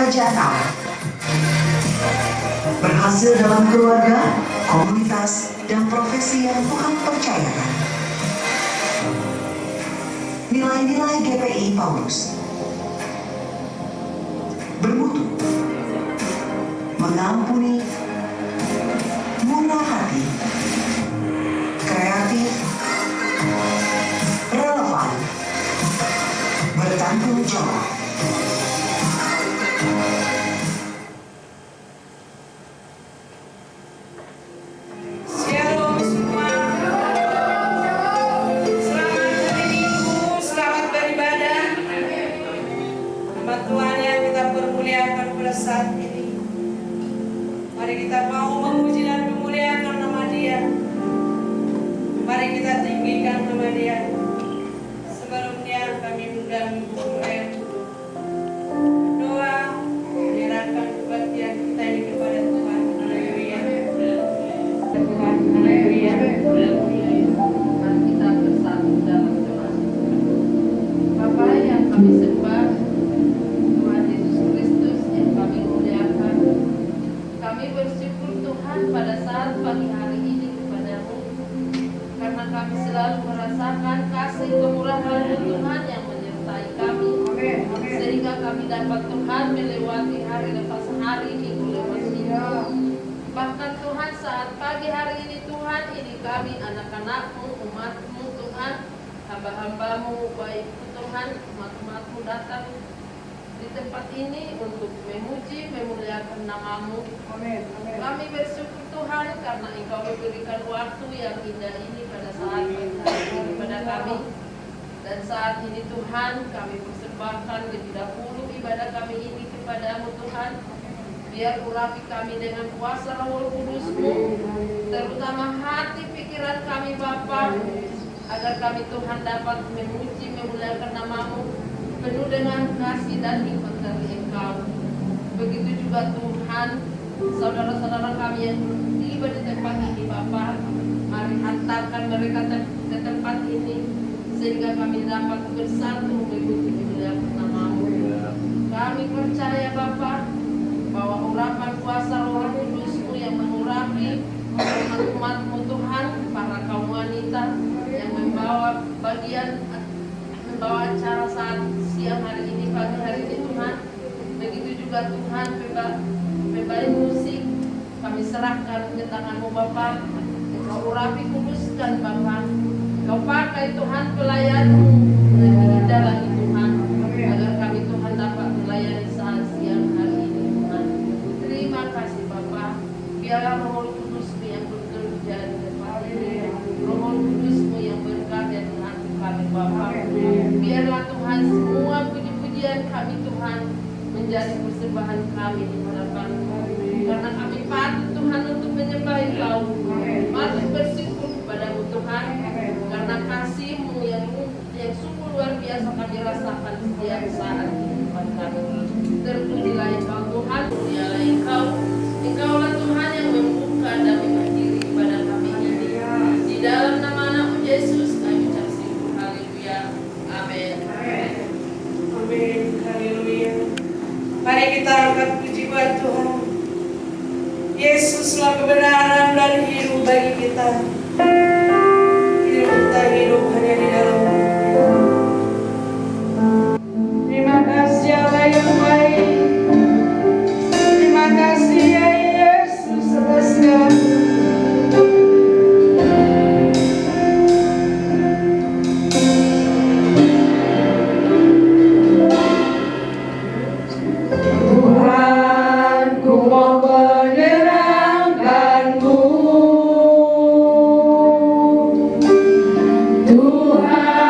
Kerajaan Allah. Berhasil dalam keluarga, komunitas, dan profesi yang Tuhan percayakan. Nilai-nilai GPI Paulus: bermutu, mengampuni, murah hati, kreatif, relevan, bertanggung jawab. Shalom semua. Selamat hari Minggu, selamat beribadah. Nama Tuhan yang kita permuliakan pada saat ini. Mari kita mau memuji dan memuliakan nama Dia. Mari kita tinggikan nama Dia. Sebelumnya kami undang doa menyerahkan kebaktian kita ini kepada Tuhan. Haleluya. Tuhan, haleluya. Mari kita bersatu dalam doa. Bapa yang kami sembah, Tuhan Yesus Kristus yang kami muliakan, kami bersyukur Tuhan pada saat pagi hari ini kepadamu, karena kami selalu merasakan kasih kemurahan Tuhan yang menyertai kami, sehingga kami dapat Tuhan melewati hari lepas hari, minggu lepas minggu. Bahkan Tuhan saat pagi hari ini Tuhan, ini kami anak-anak-Mu, umat-Mu Tuhan, hamba-hamba-Mu, baik-Mu Tuhan, umat-umat-Mu datang di tempat ini untuk memuji, memuliakan nama-Mu. Kami bersyukur Tuhan karena Engkau memberikan waktu yang indah ini pada saat pagi hari ini kepada kami. Dan saat ini Tuhan, kami persembahkan lebih dahulu ibadah kami ini kepada-Mu Tuhan. Biar urapi kami dengan kuasa Roh Kudus-Mu, terutama hati pikiran kami Bapa, agar kami Tuhan dapat memuji, memuliakan nama-Mu penuh dengan kasih dan hikmat dari Engkau. Begitu juga Tuhan, saudara-saudara kami yang tiba di tempat ini Bapa, mari hantarkan mereka ke tempat ini, sehingga kami dapat bersatu memuji, memuliakan nama-Mu. Kami percaya Bapa, bahwa urapan kuasa Roh Kudus-Mu yang mengurapi umat-umat-Mu Tuhan, para kaum wanita yang membawa acara saat siang hari ini, pagi hari ini Tuhan. Begitu juga Tuhan pemain musik, kami serahkan ke tangan-Mu Bapa. Engkau urapi, kuduskan Bapa. Engkau pakai Tuhan pelayan-Mu lebih indah lagi Tuhan, agar kami Tuhan dapat melayani saat siang hari ini. Terima kasih Bapa. Biarlah Roh Kudus-Mu yang bekerja di tempat ini, Roh Kudus-Mu yang berkarya di hati kami Bapa. Biarlah Tuhan semua puji-pujian kami Tuhan menjadi persembahan kami di hadapan-Mu, karena kami patut Tuhan untuk menyembah Engkau. Patut bersyukur kepada-Mu Tuhan, karena kasih-Mu yang sungguh luar biasa kami rasakan setiap saat kehidupan kami. Terpujilah Engkau Tuhan, mulialah Engkau. Engkaulah Tuhan yang membuka dan mengakhiri kepada kami ini. Di dalam nama Anak-Mu Yesus kami ucap syukur. Haleluya. Amin. Amin. Haleluya. Mari kita angkat puji buat Tuhan. Yesuslah kebenaran dan hidup bagi kita. Hidup kita hidup hanya di dalam-Mu. Terima kasih Allah yang baik. Terima kasih ya Yesus atas segala. Tuhan, ku mau menyerahkan-Mu. Tuhan,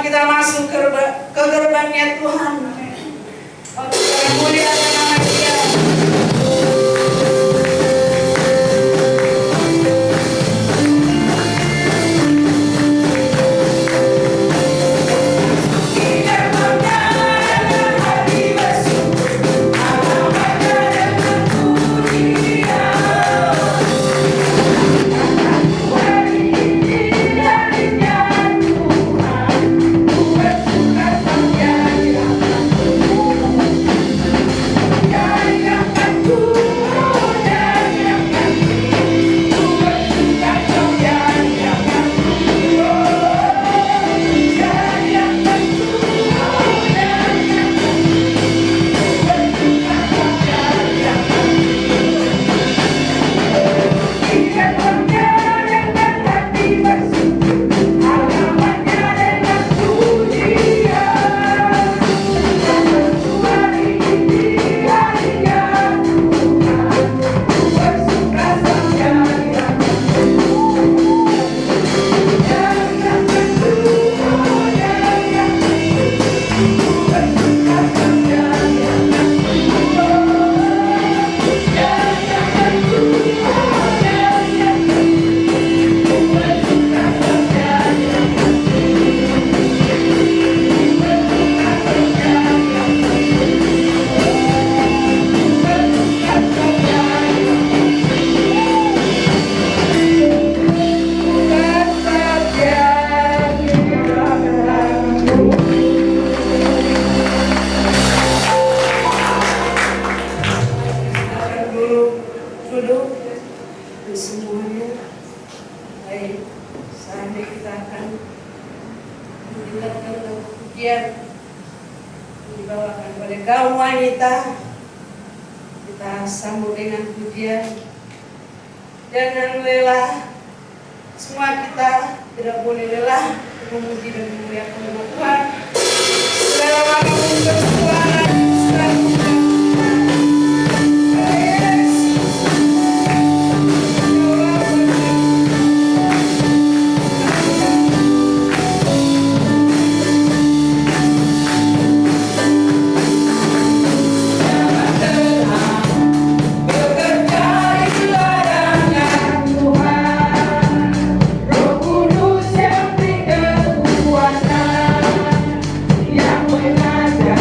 kita masuk ke gerbangnya Tuhan. Untuk memuliakan nama Dia. Dibawakan oleh kaum wanita, kita sambut dengan pujian. Jangan lelah, semua kita tidak boleh lelah memuji dan memuliakan nama Tuhan. Sudah lama kamu bersuara, sudah yang mengajar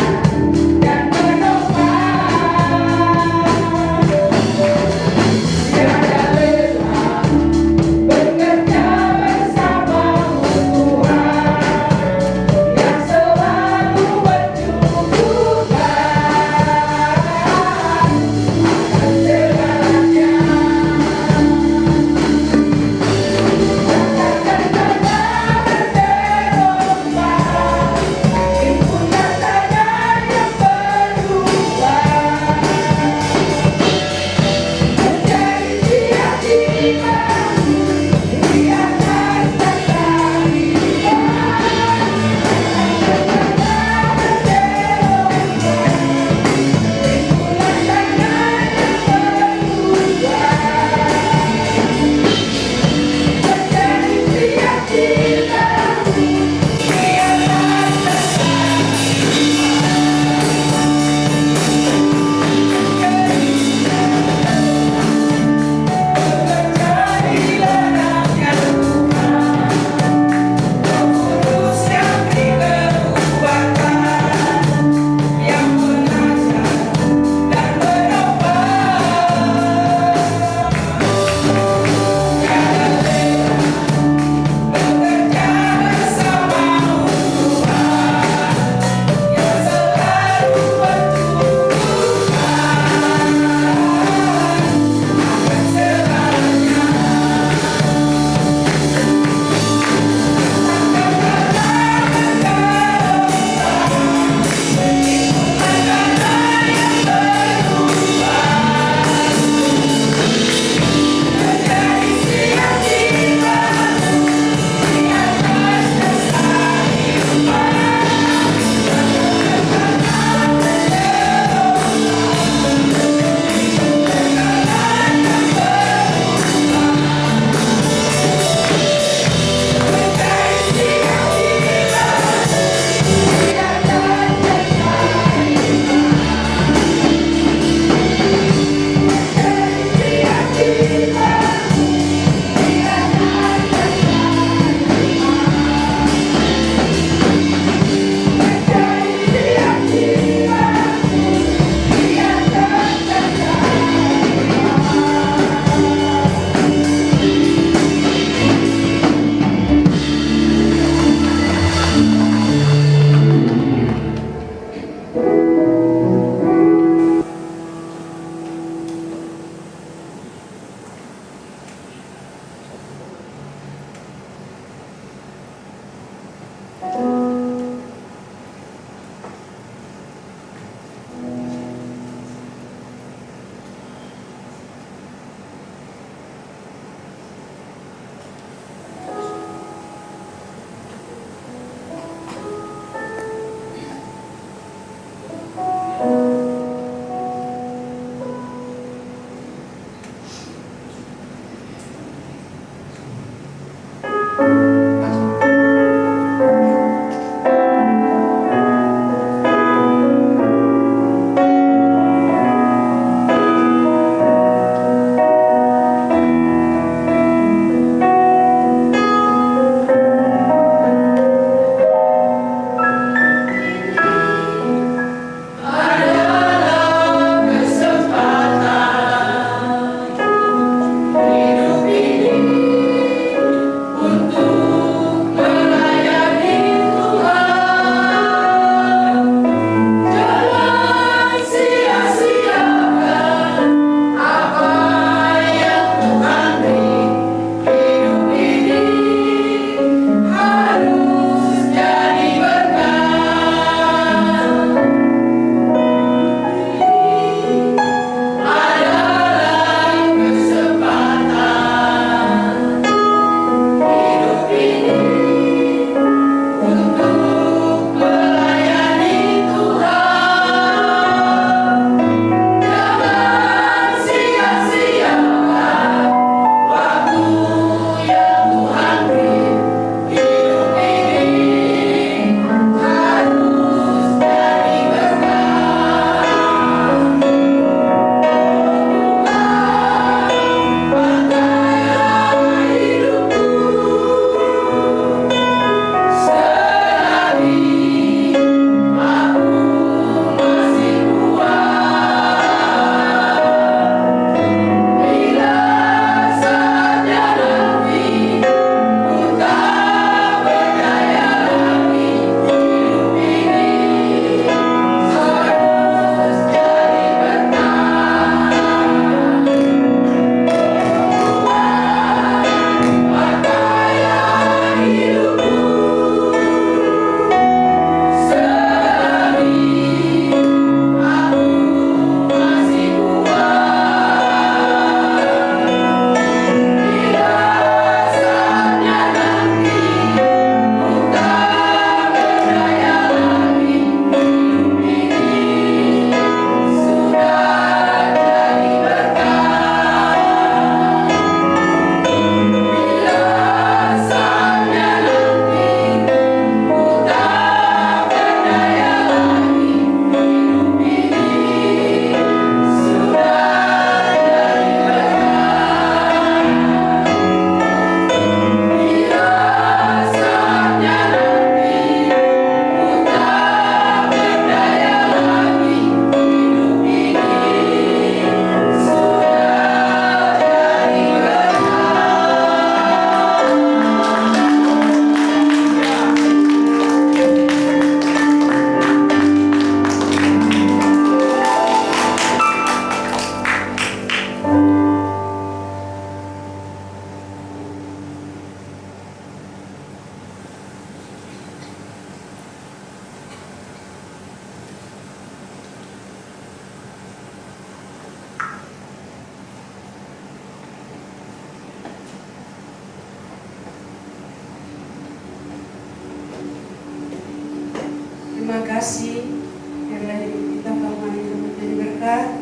kasih karena hidup kita Tuhan itu menjadi berkat.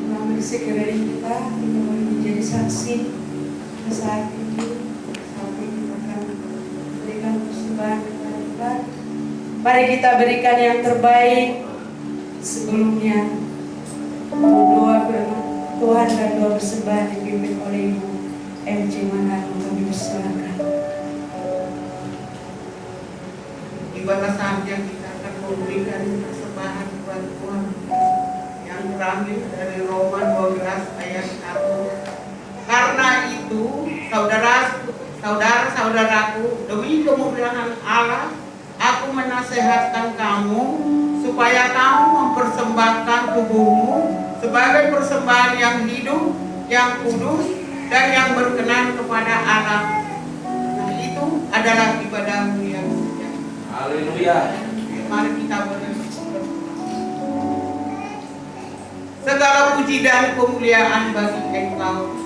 Tuhan sekiranya kita boleh menjadi saksi saat ini kita akan berikan persembahan kepada Tuhan. Mari kita berikan yang terbaik. Sebelumnya doa Tuhan dan doa persembahan dipimpin oleh Ibu MC Manado. Kami persilakan. Ibadah saat yang kita akan memberikan persembahan buat Tuhan yang terambil dari Roma 12 ayat 1. Karena itu saudara-saudaraku, demi kemuliaan Allah, aku menasehatkan kamu supaya kamu mempersembahkan tubuhmu sebagai persembahan yang hidup, yang kudus, dan yang berkenan kepada Allah. Nah, itu adalah ibadahmu yang sejati. Haleluya. Mari kita bersyukur. Segala puji dan kemuliaan bagi Engkau,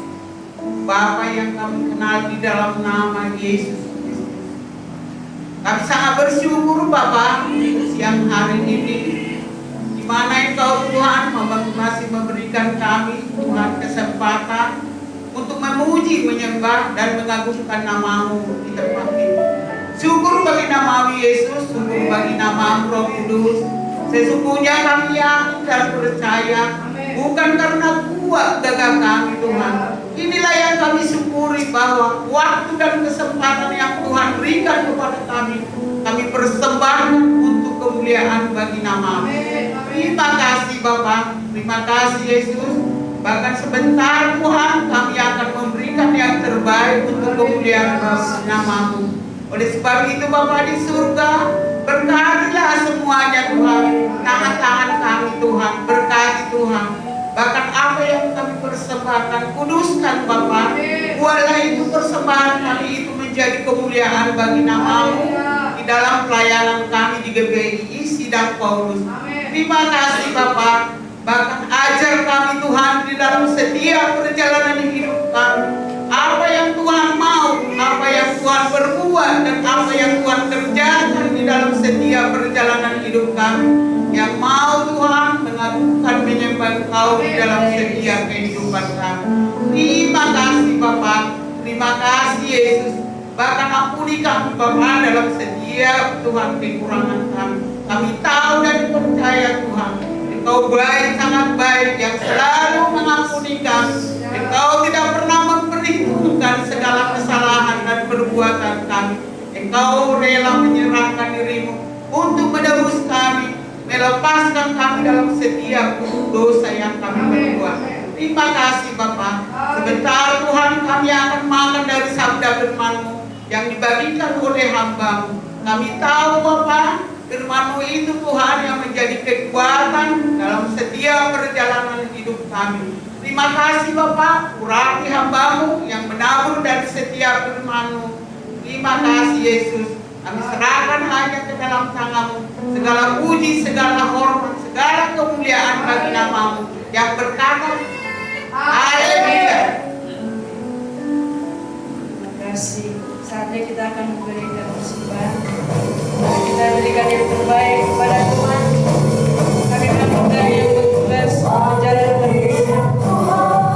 Bapa yang kami kenal di dalam nama Yesus Kristus. Kami sangat bersyukur Bapa siang hari ini, di mana Engkau Tuhan masih memberikan kami Tuhan kesempatan untuk memuji, menyembah dan mengagungkan nama-Mu di tempat ini. Syukur bagi nama Yesus, syukur bagi nama Roh Kudus. Sesungguhnya kami yakin dan percaya, bukan karena kuat gagah kami Tuhan. Inilah yang kami syukuri, bahwa waktu dan kesempatan yang Tuhan berikan kepada kami persembahkan untuk kemuliaan bagi nama-Mu. Terima kasih Bapa, terima kasih Yesus. Bahkan sebentar Tuhan kami akan memberikan yang terbaik untuk kemuliaan nama-Mu. Oleh sebab itu Bapa di surga, berkatilah semuanya Tuhan. Tangan-tangan kami Tuhan, berkati Tuhan. Bahkan apa yang kami persembahkan, kuduskan Bapa. Buatlah itu persembahan kami itu menjadi kemuliaan bagi nama-Mu di dalam pelayanan kami di GBI Sidang Paulus. Terima kasih Bapa. Bahkan ajar kami Tuhan di dalam setiap perjalanan hidup kami. Apa yang Tuhan mau, apa yang Tuhan berbuat, dan apa yang Tuhan kerjakan di dalam setiap perjalanan hidup kami. Yang mau Tuhan mengagungkan, menyembah Engkau di dalam setiap kehidupan kami. Terima kasih Bapa, terima kasih Yesus. Bahkan ampuni kami Bapa dalam setiap Tuhan kekurangan kami. Kami tahu dan percaya Tuhan, Engkau baik, sangat baik, yang selalu mengampuni kami. Engkau tidak pernah memperhitungkan segala kesalahan dan perbuatan kami. Engkau rela menyerahkan diri-Mu untuk menebus kami, melepaskan kami dalam setiap dosa yang kami berbuat. Terima kasih Bapa. Sebentar Tuhan kami akan makan dari sabda firman-Mu yang dibagikan oleh hamba-Mu. Kami tahu Bapa, firman-Mu itu Tuhan yang menjadi kekuatan dalam setiap perjalanan hidup kami. Terima kasih Bapa, urapi hamba-Mu yang menabur dari setiap firman-Mu. Terima kasih Yesus. Kami serahkan hanya ke dalam tangan-Mu. Segala puji, segala hormat, segala kemuliaan bagi nama-Mu yang berkata, haleluya. Terima kasih. Saatnya kita akan memberikan persembahan. Mari kita berikan yang terbaik kepada Tuhan. Kami melakukan yang bertugas menjalankan misi. Oh,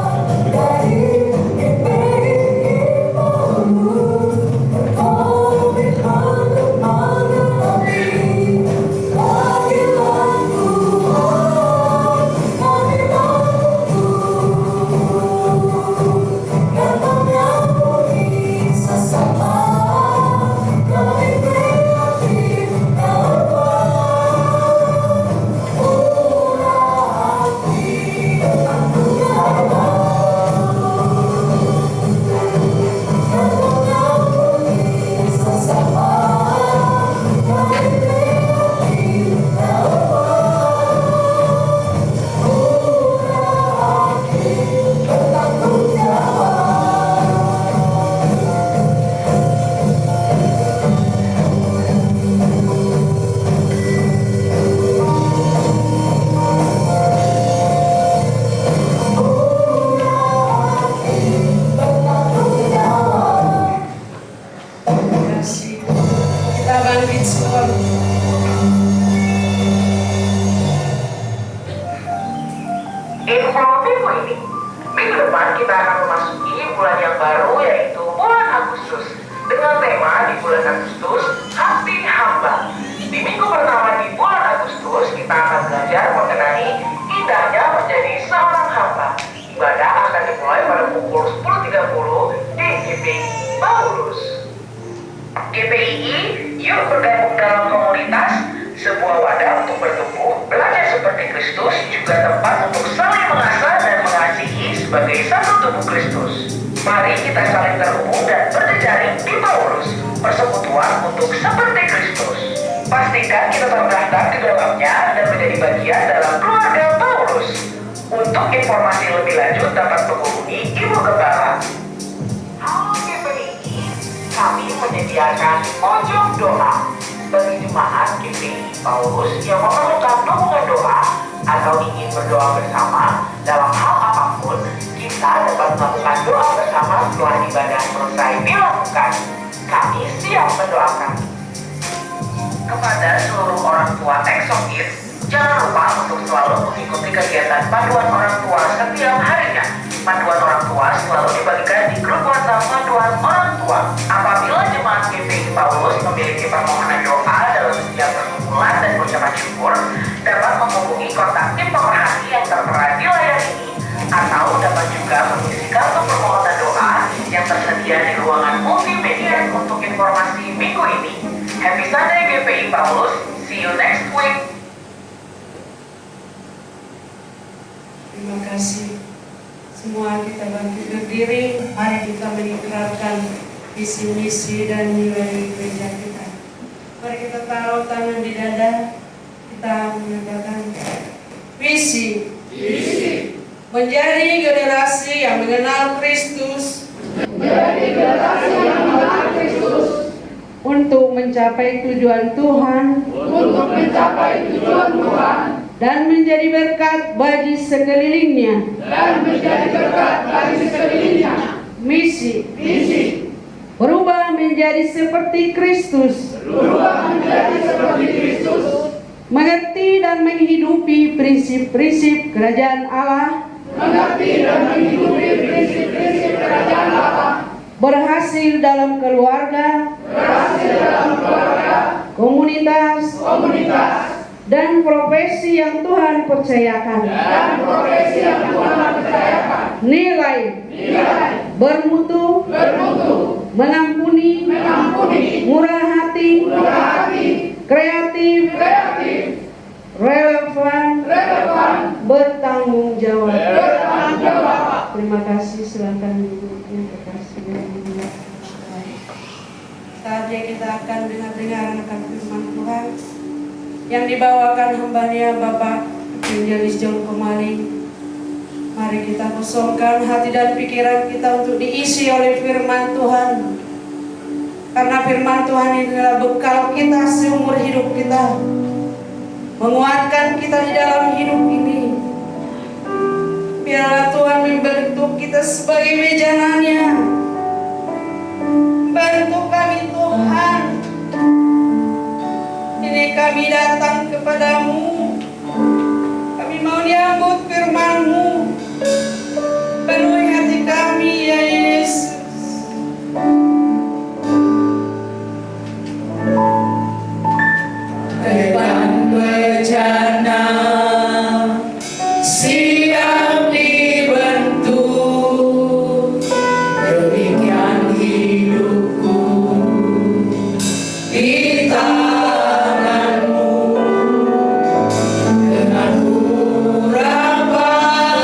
khusus dengan tema di bulan Agustus, Hati Hamba. Di minggu pertama di bulan Agustus, kita akan belajar mengenai indahnya menjadi seorang hamba. Ibadah akan dimulai pada pukul 10.30 di GPI Paulus. GPII, yuk bergabung dalam komunitas, sebuah wadah untuk bertumbuh, belajar seperti Kristus, juga tempat untuk saling mengasah dan mengasihi sebagai satu tubuh Kristus. Mari kita saling terhubung dan berjejaring di Paulus, persekutuan untuk seperti Kristus. Pastikan kita terdaftar di dalamnya dan menjadi bagian dalam keluarga Paulus. Untuk informasi lebih lanjut dapat menghubungi Ibu Gembala. Halo GPI, kami menyediakan pojok doa bagi jemaat GPI Paulus yang memerlukan dukungan doa atau ingin berdoa bersama dalam hal apapun. Kita dapat melakukan doa bersama setelah ibadah selesai dilakukan. Kami siap mendoakan. Kepada seluruh orang tua Exokid, jangan lupa untuk selalu mengikuti kegiatan panduan orang tua setiap harinya. Panduan orang tua selalu dibagikan di grup WhatsApp panduan orang tua. Apabila jemaat GPI Paulus memiliki permohonan doa dalam setiap perkumpulan dan ucapan syukur, dapat menghubungi kontak tim pemerhati yang tertera di layar ini, atau dapat juga mengisi kartu permohonan doa yang tersedia di ruangan multimedia untuk informasi minggu ini. Happy Sunday GPI Paulus, see you next week. Terima kasih. Semua kita bangkit berdiri, mari kita mengikrarkan visi misi dan nilai gereja kita. Mari kita taruh tangan di dada, kita menyatakan visi. Menjadi generasi yang mengenal Kristus. Untuk mencapai tujuan Tuhan. Dan menjadi berkat bagi sekelilingnya. Misi. Berubah menjadi seperti Kristus. Mengerti dan menghidupi prinsip-prinsip kerajaan Allah. Berhasil dalam keluarga. Komunitas. Dan profesi yang Tuhan percayakan. Nilai. Bermutu. Mengampuni. Murah hati. Kreatif. Relevan. Bertanggung jawab. Terima kasih. Silakan Ibu. Terima kasih. Saatnya kita akan dengar akan firman Tuhan yang dibawakan hambanya Bapak Evangelis John Komaling. Mari kita kosongkan hati dan pikiran kita untuk diisi oleh firman Tuhan. Karena firman Tuhan ini adalah bekal kita seumur hidup kita, menguatkan kita di dalam hidup ini. Biarlah Tuhan membentuk kita sebagai bejananya. Bantu kami Tuhan. Ini kami datang kepadamu. Kami mau menyambut firman-Mu. Penuhi hati kami ya Yesus. Depan bejana siap dibentuk, demikian hidupku di tanganmu, dengan harapan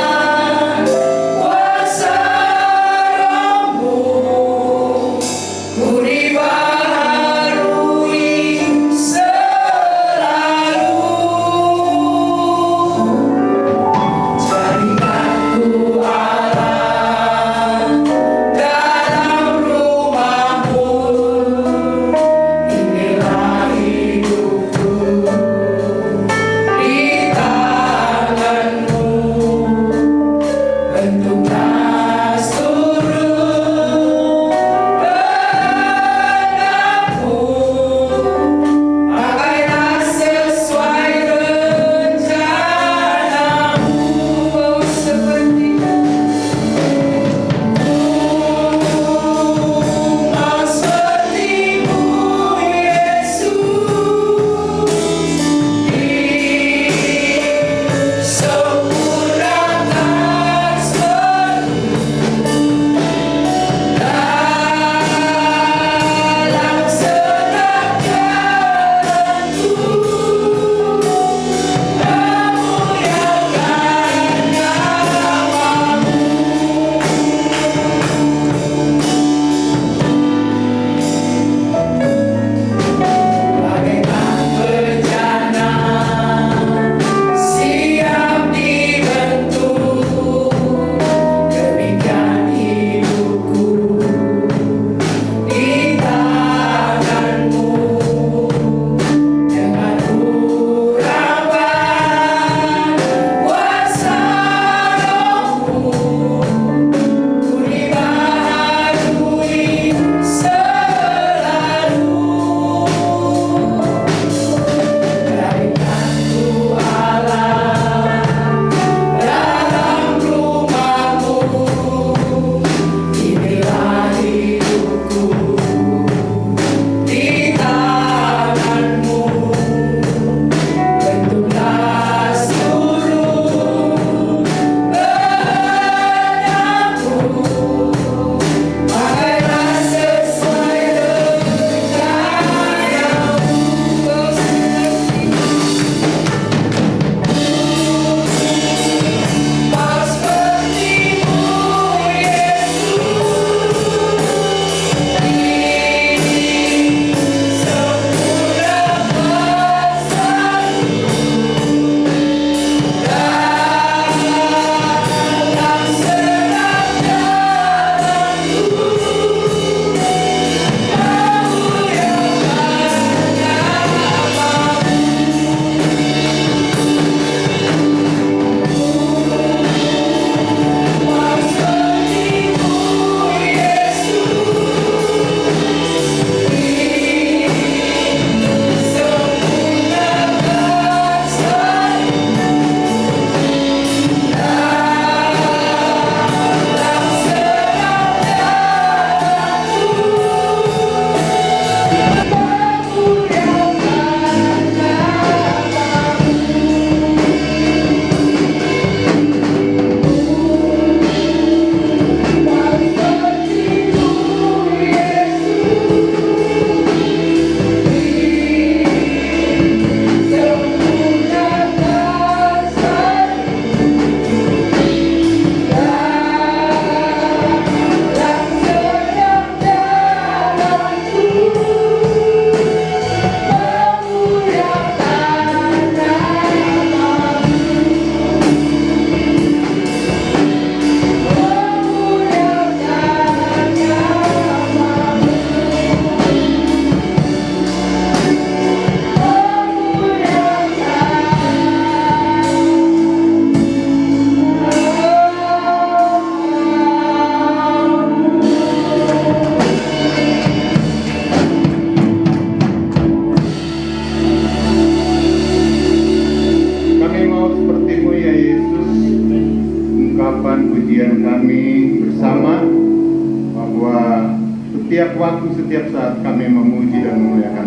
setiap waktu, setiap saat kami memuji dan memuliakan.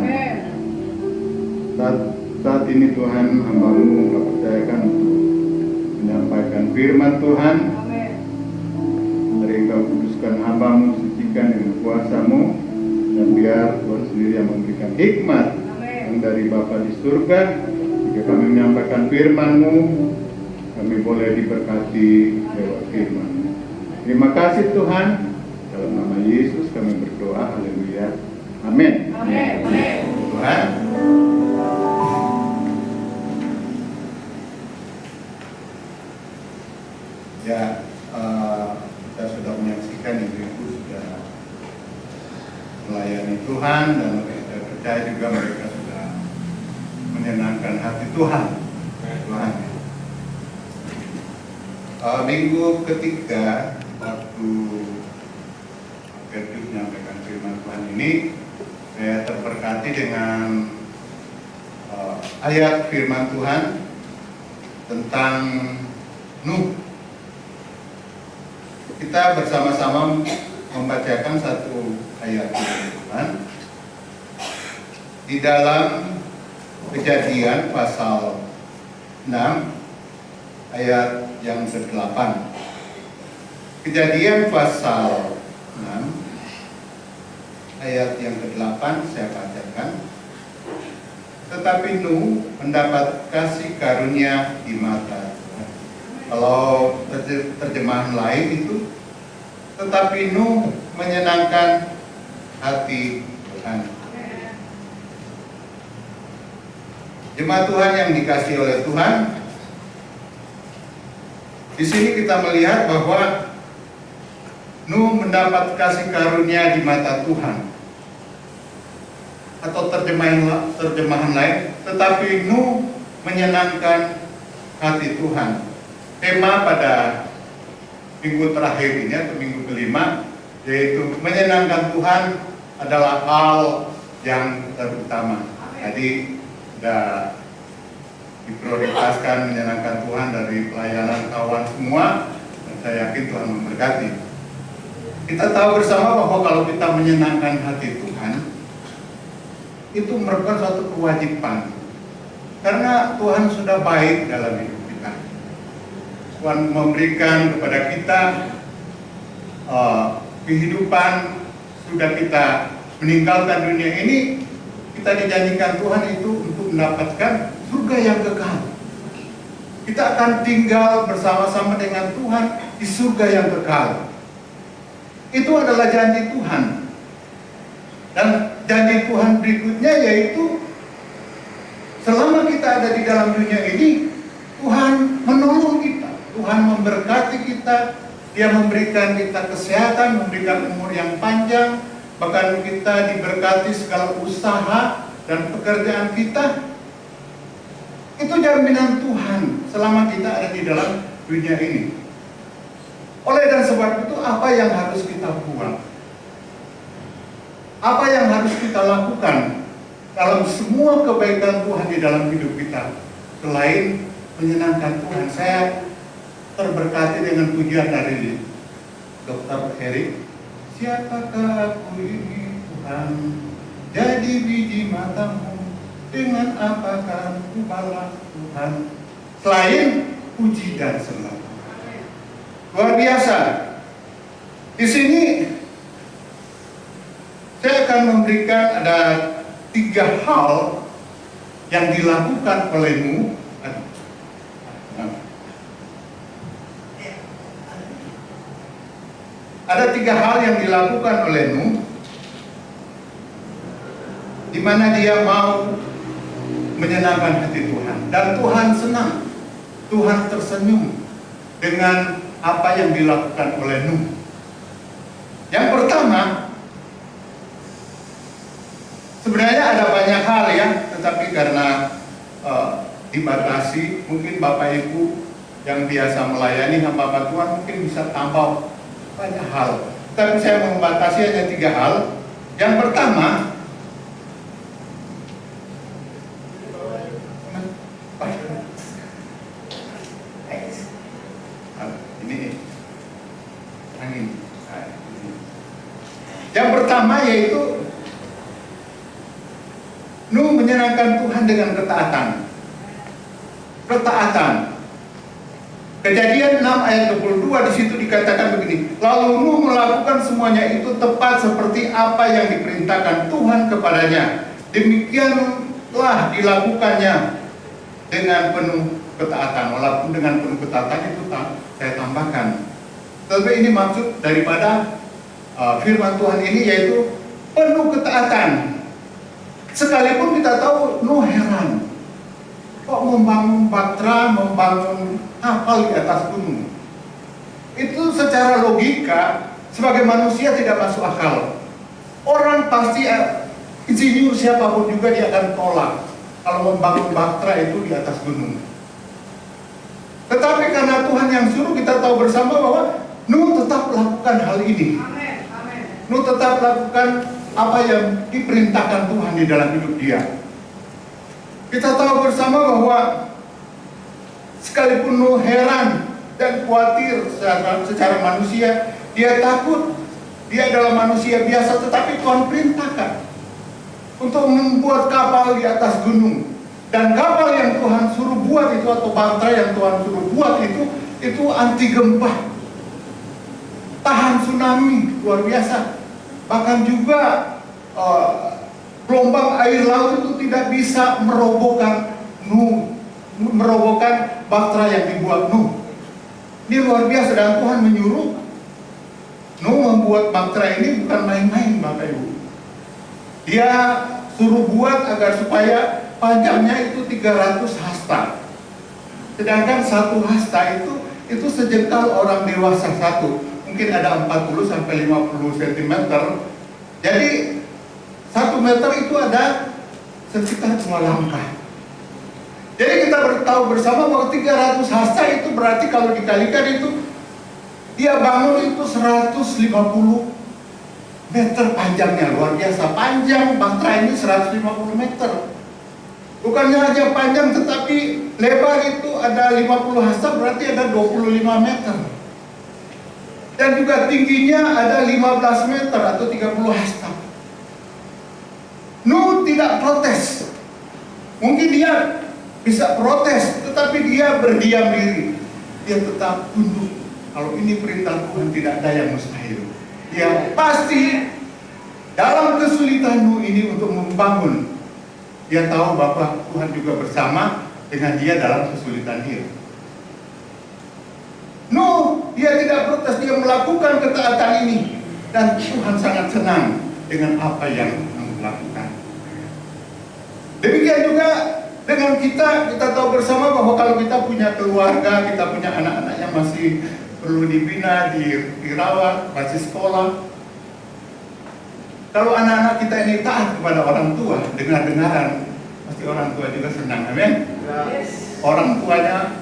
Saat ini Tuhan, hamba-Mu Engkau percayakan menyampaikan firman Tuhan. Mari Engkau kuduskan hamba-Mu, sucikan dengan kuasa-Mu, dan biar Tuhan sendiri yang memberikan hikmat yang dari Bapa di surga. Jika kami menyampaikan firman-Mu, kami boleh diberkati lewat firman. Terima kasih Tuhan. Dalam nama Yesus kami berdoa. Haleluya. Amin. Tuhan. Ya, kita sudah menyaksikan ibu-ibu sudah melayani Tuhan, dan saya percaya juga mereka sudah menyenangkan hati Tuhan. Tuhan. Minggu ketiga waktu Gertrude menyampaikan firman Tuhan ini, saya terberkati dengan ayat firman Tuhan tentang Nuh. Kita bersama-sama membacakan satu ayat Tuhan di dalam Kejadian pasal 6 ayat yang ke-8. Kejadian pasal 6 ayat yang ke-8 saya bacakan. Tetapi Nuh mendapat kasih karunia di mata Tuhan. Kalau terjemahan lain itu, tetapi Nuh menyenangkan hati Tuhan. Jemaat Tuhan yang dikasihi oleh Tuhan, di sini kita melihat bahwa Nuh mendapat kasih karunia di mata Tuhan. Atau terjemahan lain, tetapi Nuh menyenangkan hati Tuhan. Tema pada minggu terakhir ini atau minggu kelima, yaitu menyenangkan Tuhan adalah hal yang terutama. Jadi sudah diprioritaskan menyenangkan Tuhan dari pelayanan kawan semua, dan saya yakin Tuhan memberkati. Kita tahu bersama bahwa kalau kita menyenangkan hati Tuhan, itu merupakan suatu kewajiban, karena Tuhan sudah baik dalam hidup kita. Tuhan memberikan kepada kita kehidupan, sudah kita meninggalkan dunia ini, kita dijanjikan Tuhan itu untuk mendapatkan surga yang kekal. Kita akan tinggal bersama-sama dengan Tuhan di surga yang kekal. Itu adalah janji Tuhan. Dan janji Tuhan berikutnya yaitu selama kita ada di dalam dunia ini, Tuhan menolong kita, Tuhan memberkati kita, Dia memberikan kita kesehatan, memberikan umur yang panjang, bahkan kita diberkati segala usaha dan pekerjaan kita. Itu jaminan Tuhan selama kita ada di dalam dunia ini. Oleh dan sebab itu, apa yang harus kita buat? Apa yang harus kita lakukan dalam semua kebaikan Tuhan di dalam hidup kita, selain menyenangkan Tuhan? Saya terberkati dengan pujian dari Dr. Heri. Siapakah aku ini Tuhan, jadi biji matamu, dengan apakah ku balas Tuhan, selain puji dan sembah. Luar biasa. Di sini saya akan memberikan ada 3 hal yang dilakukan oleh Nuh. Ada 3 hal yang dilakukan oleh Nuh, di mana dia mau menyenangkan hati Tuhan, dan Tuhan senang, Tuhan tersenyum dengan apa yang dilakukan oleh Nuh. Yang pertama, sebenarnya ada banyak hal ya, tetapi karena dibatasi, mungkin Bapak Ibu yang biasa melayani hamba Tuhan mungkin bisa tambah banyak hal. Tapi saya membatasi hanya 3 hal. Yang pertama, ini angin. Yang pertama yaitu Nuh menyenangkan Tuhan dengan ketaatan. Ketaatan. Kejadian 6 ayat 22 di situ dikatakan begini. Lalu Nuh melakukan semuanya itu tepat seperti apa yang diperintahkan Tuhan kepadanya. Demikianlah dilakukannya dengan penuh ketaatan. Walaupun dengan penuh ketaatan itu saya tambahkan. Tapi ini maksud daripada firman Tuhan ini yaitu penuh ketaatan. Sekalipun kita tahu Nuh heran, kok membangun batra, membangun kapal di atas gunung. Itu secara logika sebagai manusia tidak masuk akal. Orang pasti insinyur siapapun juga dia akan tolak kalau membangun batra itu di atas gunung. Tetapi karena Tuhan yang suruh, kita tahu bersama bahwa Nuh tetap lakukan hal ini. Nuh tetap lakukan apa yang diperintahkan Tuhan di dalam hidup dia. Kita tahu bersama bahwa sekalipun Nuh heran dan khawatir secara manusia, dia takut, dia adalah manusia biasa, tetapi Tuhan perintahkan untuk membuat kapal di atas gunung. Dan kapal yang Tuhan suruh buat itu, atau batra yang Tuhan suruh buat itu anti gempa, tahan tsunami, luar biasa. Bahkan juga gelombang air laut itu tidak bisa merobohkan batra yang dibuat Nuh. Ini luar biasa, dan Tuhan menyuruh Nuh membuat batra ini bukan main-main, Bapak Ibu. Dia suruh buat agar supaya panjangnya itu 300 hasta. Sedangkan satu hasta itu sejengkal orang dewasa satu. Mungkin ada 40 sampai 50 cm. Jadi 1 meter itu ada sekitar 2 langkah. Jadi kita tahu bersama bahwa 300 hasta itu berarti kalau dikalikan itu dia bangun itu 150 meter panjangnya, luar biasa. Panjang batra ini 150 meter. Bukannya hanya panjang tetapi lebar itu ada 50 hasta, berarti ada 25 meter. Dan juga tingginya ada 15 meter atau 30 hasta. Nuh tidak protes. Mungkin dia bisa protes, tetapi dia berdiam diri. Dia tetap tunduk. Kalau ini perintah Tuhan, tidak ada yang mustahil. Dia pasti dalam kesulitan Nuh ini untuk membangun. Dia tahu bahwa Tuhan juga bersama dengan dia dalam kesulitan dia. Nuh, dia tidak protes, dia melakukan ketaatan ini. Dan Tuhan sangat senang dengan apa yang Nuh lakukan. Demikian juga dengan kita tahu bersama bahwa kalau kita punya keluarga, kita punya anak-anak yang masih perlu dibina, dirawat, masih sekolah. Kalau anak-anak kita ini taat kepada orang tua, dengar-dengaran, pasti orang tua juga senang, amin? Yes. Orang tuanya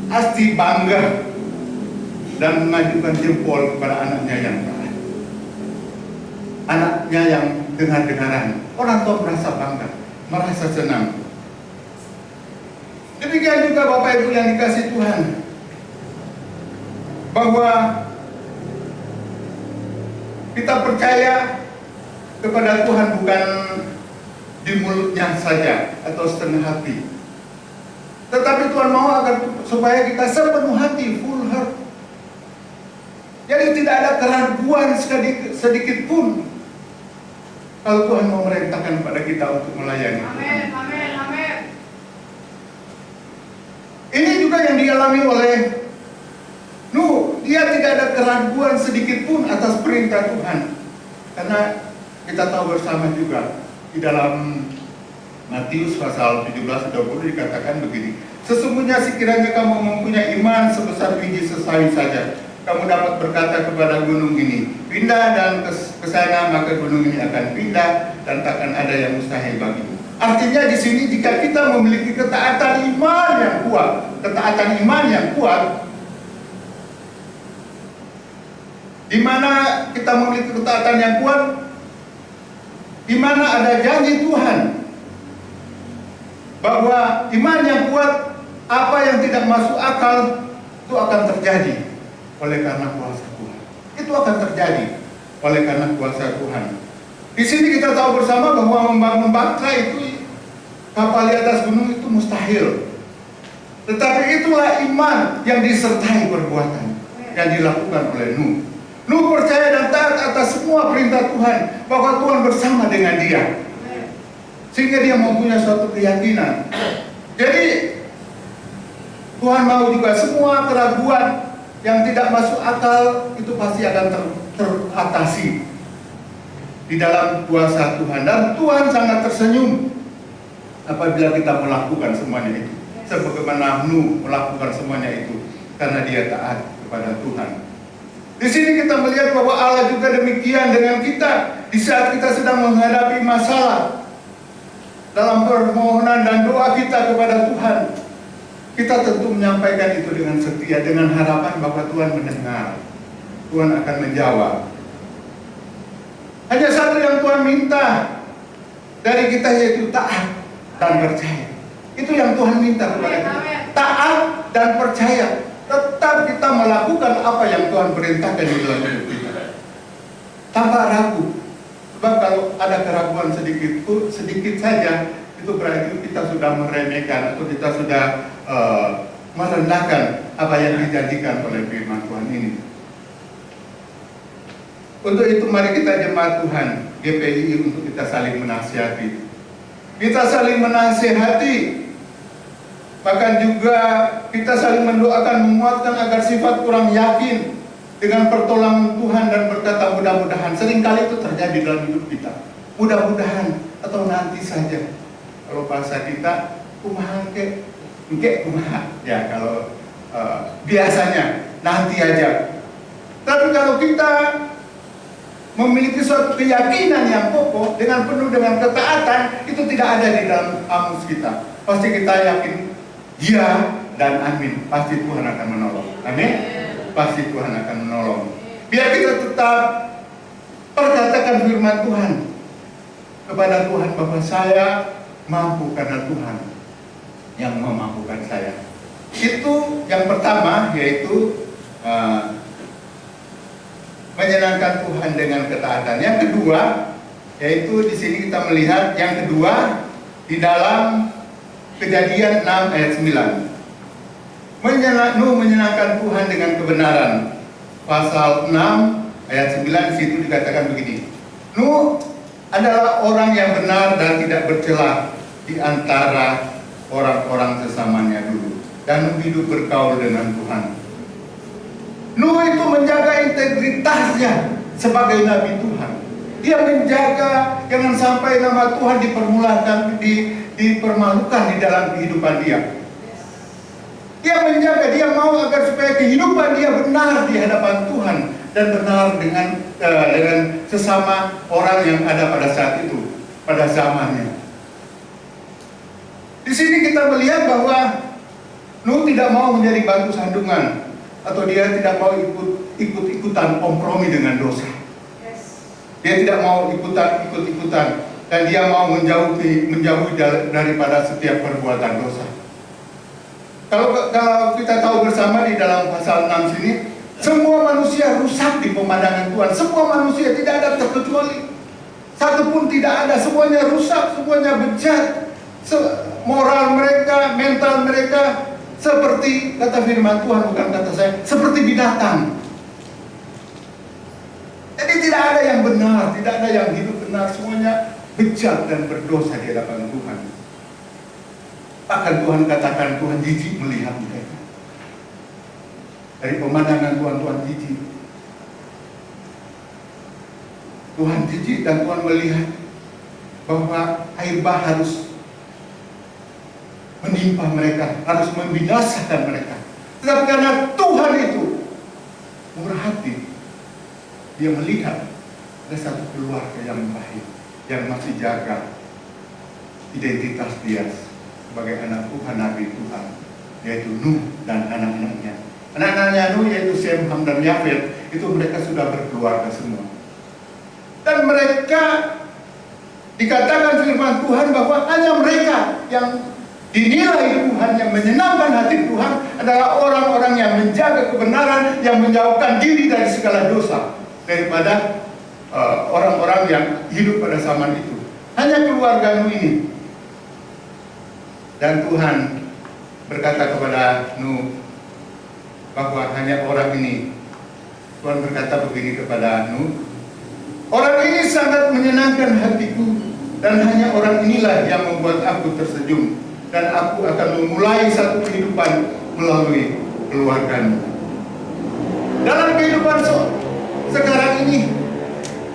pasti bangga dan mengajukan jempol kepada anaknya yang taat. Anaknya yang dengar-dengaran, orang tua merasa bangga, merasa senang. Demikian juga Bapak Ibu yang dikasih Tuhan, bahwa kita percaya kepada Tuhan bukan di mulutnya saja atau setengah hati, tetapi Tuhan mau agar supaya kita sepenuh hati, full heart. Jadi tidak ada keraguan sedikit pun kalau Tuhan mau memerintahkan kepada kita untuk melayani. Amin, amin, amin. Ini juga yang dialami oleh Nuh. Dia tidak ada keraguan sedikit pun atas perintah Tuhan. Karena kita tahu bersama juga di dalam Matius pasal 17-20 dikatakan begini. Sesungguhnya sekiranya kamu mempunyai iman sebesar biji sesawi saja, kamu dapat berkata kepada gunung ini, pindah dan ke sana, maka gunung ini akan pindah dan takkan ada yang mustahil bagimu. Artinya di sini jika kita memiliki ketaatan iman yang kuat, di mana kita memiliki ketaatan yang kuat, di mana ada janji Tuhan bahwa iman yang kuat, apa yang tidak masuk akal itu akan terjadi oleh karena kuasa Tuhan. Itu akan terjadi. oleh karena kuasa Tuhan. Di sini kita tahu bersama bahwa membangun bangsa itu, kapal di atas gunung itu mustahil. Tetapi itulah iman yang disertai perbuatan yang dilakukan oleh Nuh. Nuh percaya dan taat atas semua perintah Tuhan, bahwa Tuhan bersama dengan dia, sehingga dia mempunyai suatu keyakinan. Jadi Tuhan mau juga semua keraguan yang tidak masuk akal itu pasti akan teratasi di dalam kuasa Tuhan. Dan Tuhan sangat tersenyum apabila kita melakukan semuanya itu, sebagaimana Nuh melakukan semuanya itu, karena dia taat kepada Tuhan. Di sini kita melihat bahwa Allah juga demikian dengan kita. Di saat kita sedang menghadapi masalah, dalam permohonan dan doa kita kepada Tuhan, kita tentu menyampaikan itu dengan setia, dengan harapan bahwa Tuhan mendengar, Tuhan akan menjawab. Hanya satu yang Tuhan minta dari kita, yaitu taat dan percaya. Itu yang Tuhan minta kepada kita, taat dan percaya. Tetap kita melakukan apa yang Tuhan perintahkan di dalam hidup kita, tanpa ragu. Sebab kalau ada keraguan sedikit saja, itu berarti kita sudah meremehkan atau kita sudah merendahkan apa yang dijanjikan oleh firman Tuhan ini. Untuk itu mari kita jemaat Tuhan GPI untuk kita saling menasihati. Kita saling menasihati, bahkan juga kita saling mendoakan, menguatkan agar sifat kurang yakin dengan pertolongan Tuhan dan berkata mudah-mudahan. Seringkali itu terjadi dalam hidup kita. Mudah-mudahan atau nanti saja. Kalau bahasa kita kumaha kumaha. Ya kalau biasanya nanti aja. Tapi kalau kita memiliki suatu keyakinan yang kokoh dengan penuh dengan ketaatan, itu tidak ada di dalam kamus kita. Pasti kita yakin ya dan amin. Pasti Tuhan akan menolong. Amin. Pasti Tuhan akan menolong. Biar kita tetap perkatakan firman Tuhan kepada Tuhan bahwa saya mampu karena Tuhan yang memampukan saya. Itu yang pertama, yaitu menyenangkan Tuhan dengan ketaatan. Yang kedua, yaitu di sini kita melihat yang kedua di dalam Kejadian 6 ayat 9. Nuh menyenangkan Tuhan dengan kebenaran. Pasal 6 ayat 9 di situ dikatakan begini. Nuh adalah orang yang benar dan tidak bercela di antara orang-orang sesamanya dulu, dan hidup bergaul dengan Tuhan. Nuh itu menjaga integritasnya sebagai nabi Tuhan. Dia menjaga jangan sampai nama Tuhan dipermalukan di dalam kehidupan dia. Dia menjaga, dia mau agar supaya kehidupan dia benar di hadapan Tuhan dan benar dengan sesama orang yang ada pada saat itu, pada zamannya. Di sini kita melihat bahwa Nuh tidak mau menjadi batu sandungan, atau dia tidak mau ikut-ikutan kompromi dengan dosa. Dia tidak mau ikut-ikutan, dan dia mau menjauhi daripada setiap perbuatan dosa. Kalau kita tahu bersama di dalam pasal 6 sini, semua manusia rusak di pemandangan Tuhan. Semua manusia tidak ada terkecuali. Satu pun tidak ada, semuanya rusak, semuanya bejat. Moral mereka, mental mereka seperti kata firman Tuhan, bukan kata saya, seperti binatang. Jadi tidak ada yang benar, tidak ada yang hidup benar, semuanya bejat dan berdosa di hadapan Tuhan. Bahkan Tuhan katakan Tuhan jijik melihat mereka. Dari pemandangan Tuhan jijik. Tuhan jijik dan Tuhan melihat bahwa air bah harus menimpa mereka, harus membinasakan mereka. Tetapi karena Tuhan itu murah hati, dia melihat ada satu keluarga yang baik, yang masih jaga identitas dia sebagai anak Tuhan, nabi Tuhan, yaitu Nuh dan anak-anaknya. Anak-anaknya Nuh yaitu Sem, Ham, dan Yafet, itu mereka sudah berkeluarga semua. Dan mereka dikatakan firman Tuhan bahwa hanya mereka yang dinilai Tuhan, yang menyenangkan hati Tuhan adalah orang-orang yang menjaga kebenaran, yang menjauhkan diri dari segala dosa, daripada orang-orang yang hidup pada zaman itu. Hanya keluarga Nuh ini. Dan Tuhan berkata kepada Nuh bahwa hanya orang ini. Tuhan berkata begini kepada Nuh, orang ini sangat menyenangkan hatiku, dan hanya orang inilah yang membuat aku tersenyum, dan aku akan memulai satu kehidupan melalui keluargamu. Dalam kehidupan sekarang ini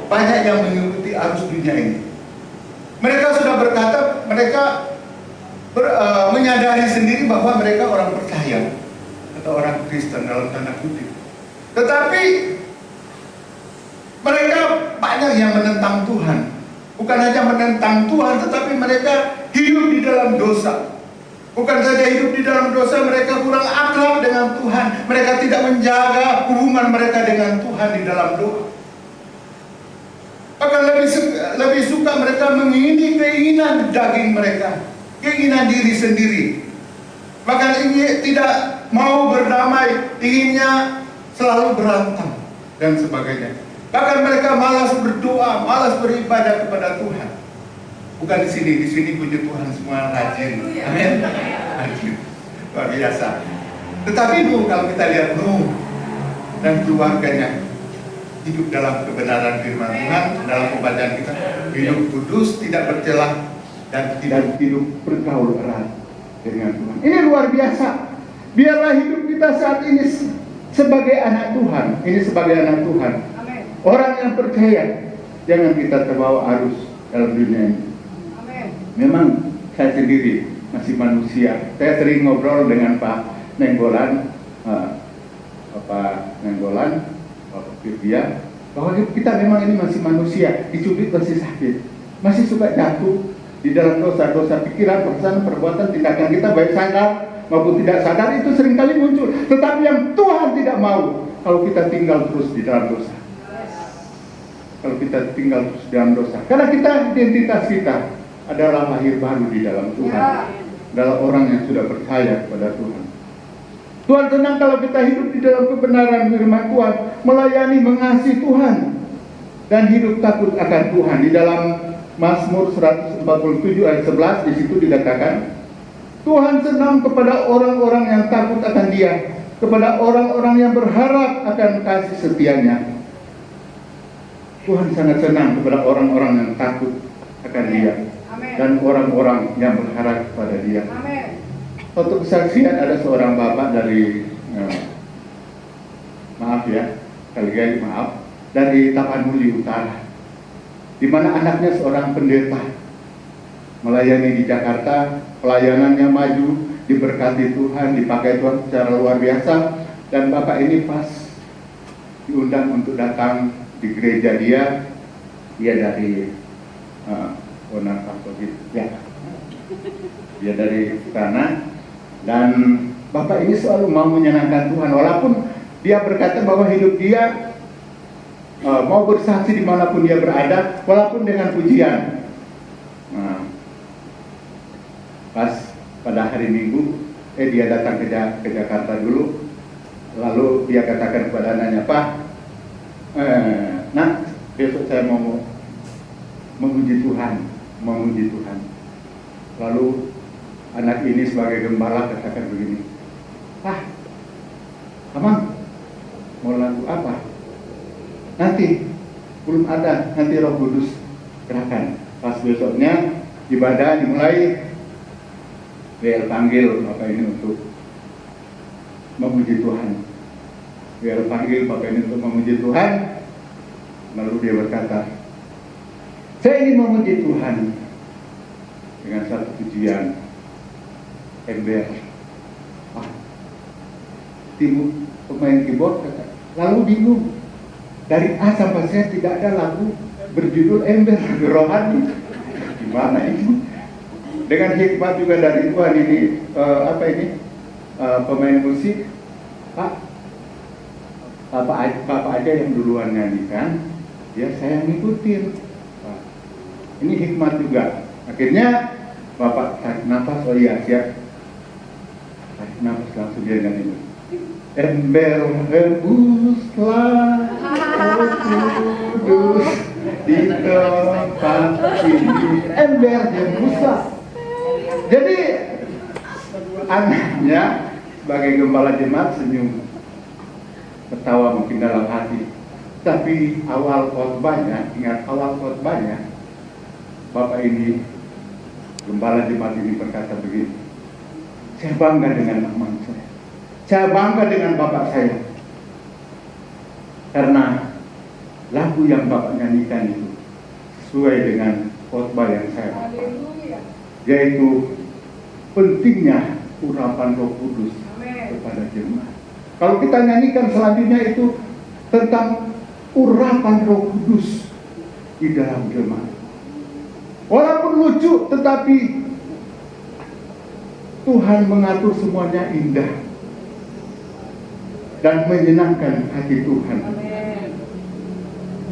banyak yang mengikuti arus dunia ini. Mereka sudah berkata, mereka menyadari sendiri bahwa mereka orang percaya atau orang Kristen dalam tanda kutip. Tetapi mereka banyak yang menentang Tuhan. Bukan hanya menentang Tuhan, tetapi mereka hidup di dalam dosa. Bukan saja hidup di dalam dosa, mereka kurang akrab dengan Tuhan. Mereka tidak menjaga hubungan mereka dengan Tuhan di dalam doa. Bahkan lebih suka mereka mengingini keinginan daging mereka, keinginan diri sendiri. Bahkan ingin tidak mau berdamai, inginnya selalu berantem dan sebagainya. Bahkan mereka malas berdoa, malas beribadah kepada Tuhan. Bukan di sini puji Tuhan semua rajin. Amin. Rajin. Luar biasa. Tetapi Nuh, kalau kita lihat Nuh dan keluarganya hidup dalam kebenaran firman Tuhan, dalam pembacaan kita, hidup kudus, tidak bercelah, dan tidak hidup bergaul erat dengan Tuhan. Ini luar biasa. Biarlah hidup kita saat ini sebagai anak Tuhan. Ini sebagai anak Tuhan. Amin. Orang yang percaya, jangan kita terbawa arus dalam dunia ini. Amin. Memang saya sendiri masih manusia. Saya sering ngobrol dengan Pak Nenggolan, Bapak Nenggolan, Bapak Firdia, bahwa kita memang ini masih manusia, dicubit masih sakit, masih suka jatuh di dalam dosa-dosa pikiran, perasaan, perbuatan, tindakan kita baik sadar maupun tidak sadar itu seringkali muncul. Tetapi yang Tuhan tidak mau kalau kita tinggal terus di dalam dosa. Kalau kita tinggal terus di dalam dosa, karena kita, identitas kita adalah lahir baru di dalam Tuhan, adalah orang yang sudah percaya kepada Tuhan. Tuhan senang kalau kita hidup di dalam kebenaran firman Tuhan, melayani, mengasihi Tuhan, dan hidup takut akan Tuhan. Di dalam Mazmur 147 ayat 11, di situ dikatakan, Tuhan senang kepada orang-orang yang takut akan Dia, kepada orang-orang yang berharap akan kasih setianya. Tuhan sangat senang kepada orang-orang yang takut akan Dia dan orang-orang yang berharap kepada Dia. Suatu kesaksian, ada seorang bapak dari dari Tapanuli Utara, di mana anaknya seorang pendeta, melayani di Jakarta, pelayanannya maju, diberkati Tuhan, dipakai Tuhan secara luar biasa. Dan bapak ini pas diundang untuk datang di gereja dia dari dia dari sana, dan bapak ini selalu mau menyenangkan Tuhan, walaupun dia berkata bahwa hidup dia mau bersaksi dimanapun dia berada, walaupun dengan pujian. Pas pada hari Minggu, dia datang ke Jakarta dulu, lalu dia katakan kepada anaknya, Pak, nak, besok saya mau memuji Tuhan. Lalu anak ini sebagai gembala katakan begini, Pak, Amang, mau lagu apa? Nanti, belum ada, nanti Roh Kudus gerakan. Pas besoknya ibadah dimulai, dia panggil bapak ini untuk memuji Tuhan. Dia panggil bapak ini untuk memuji Tuhan. Lalu dia berkata, saya ingin memuji Tuhan dengan satu pujian ember. Pemain keyboard kata, lalu bingung. Dari A sampai Z tidak ada lagu berjudul ember, rohani. Gimana ini? Dengan hikmat juga dari Tuhan ini, pemain musik, Bapak aja yang duluan nyanyikan, ya saya ngikutin. Ini hikmat juga. Akhirnya Bapak tarik nafas, oh iya siap. Tarik nafas, langsung dia nyanyi. Ember rebuslah, oh kudus. di tempat ini ember dan busa. Jadi anaknya sebagai gembala jemaat senyum, ketawa mungkin dalam hati. Tapi awal khotbahnya, ingat awal khotbahnya, Bapak ini, gembala jemaat ini berkata begini, saya bangga dengan aman saya bangga dengan Bapak saya, karena lagu yang Bapak nyanyikan itu sesuai dengan khotbah yang saya baca, yaitu pentingnya urapan Roh Kudus kepada jemaat. Kalau kita nyanyikan selanjutnya itu tentang urapan Roh Kudus di dalam jemaat. Walaupun lucu, tetapi Tuhan mengatur semuanya indah dan menyenangkan hati Tuhan.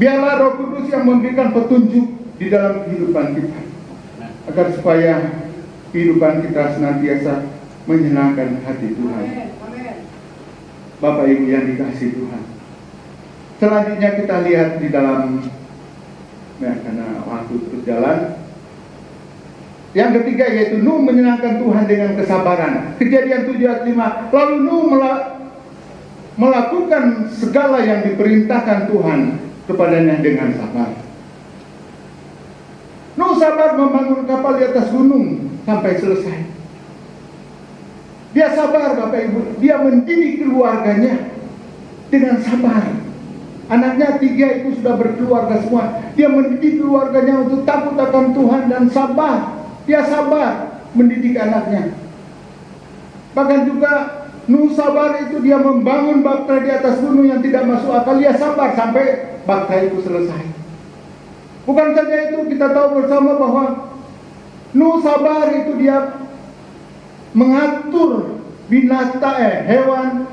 Biarlah Roh Kudus yang memberikan petunjuk di dalam kehidupan kita, agar supaya kehidupan kita senantiasa menyenangkan hati Tuhan. Bapak Ibu yang dikasihi Tuhan, selanjutnya kita lihat di dalam, karena waktu terus jalan. Yang ketiga yaitu Nuh menyenangkan Tuhan dengan kesabaran. Kejadian 7 ayat 5. Lalu Nuh melakukan segala yang diperintahkan Tuhan kepadanya dengan sabar. Nuh sabar membangun kapal di atas gunung sampai selesai. Dia sabar, Bapak Ibu. Dia mendidik keluarganya dengan sabar. Anaknya 3 itu sudah berkeluarga semua. Dia mendidik keluarganya untuk takut akan Tuhan dan sabar. Dia sabar mendidik anaknya. Bahkan juga Nuh sabar itu dia membangun bahtera di atas gunung yang tidak masuk akal. Dia sabar sampai bahtera itu selesai. Bukan saja itu, kita tahu bersama bahwa Nuh sabar itu dia mengatur binatang, hewan,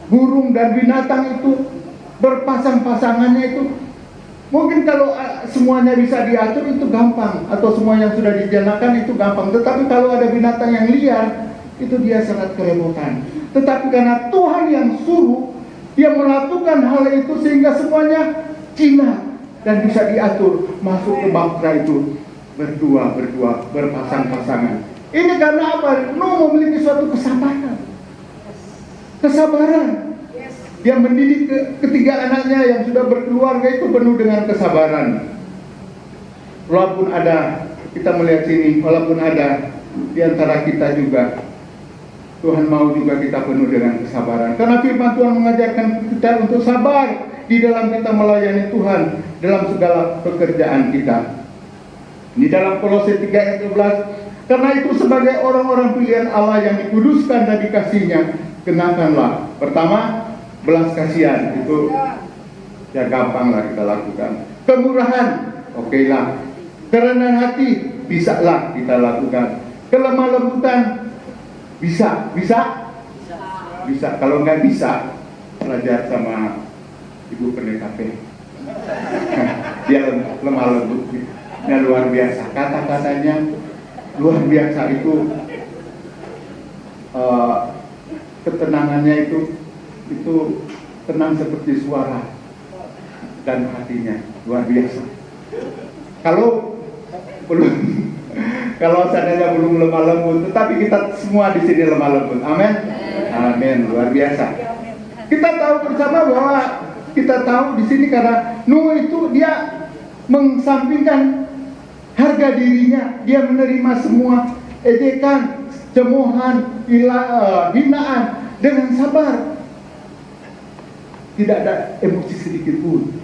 burung dan binatang itu berpasang-pasangannya itu. Mungkin kalau semuanya bisa diatur itu gampang, atau semua yang sudah direncanakan itu gampang. Tetapi kalau ada binatang yang liar, itu dia sangat kerepotan. Tetapi karena Tuhan yang suruh, dia melakukan hal itu sehingga semuanya jinak dan bisa diatur masuk ke bahtera itu berdua berpasang-pasangan. Ini karena apa? Nuh memiliki suatu kesabaran. Dia mendidik ketiga anaknya yang sudah berkeluarga itu penuh dengan kesabaran. Walaupun ada, kita melihat sini, walaupun ada di antara kita juga, Tuhan mau juga kita penuh dengan kesabaran. Karena firman Tuhan mengajarkan kita untuk sabar di dalam kita melayani Tuhan dalam segala pekerjaan kita. Di dalam Kolose 3 ayat 12, karena itu sebagai orang-orang pilihan Allah yang dikuduskan dan dikasihnya, kenakanlah pertama belas kasihan, itu ya gampang lah kita lakukan. Kemurahan, oke lah. Kerendahan hati, bisa lah kita lakukan. Kelemah lembutan, bisa. Kalau nggak bisa, belajar sama Ibu Pendeta P. Dia lemah lembut, nah, luar biasa. Kata-katanya luar biasa itu, ketenangannya itu tenang seperti suara, dan hatinya luar biasa. Kalau seandainya belum lemah lembut, tetapi kita semua di sini lemah lembut. Amin. Amin, luar biasa. Kita tahu bersama bahwa kita tahu di sini karena Nuh itu dia mengesampingkan harga dirinya, dia menerima semua ejekan, cemoohan, hinaan dengan sabar. Tidak ada emosi sedikit pun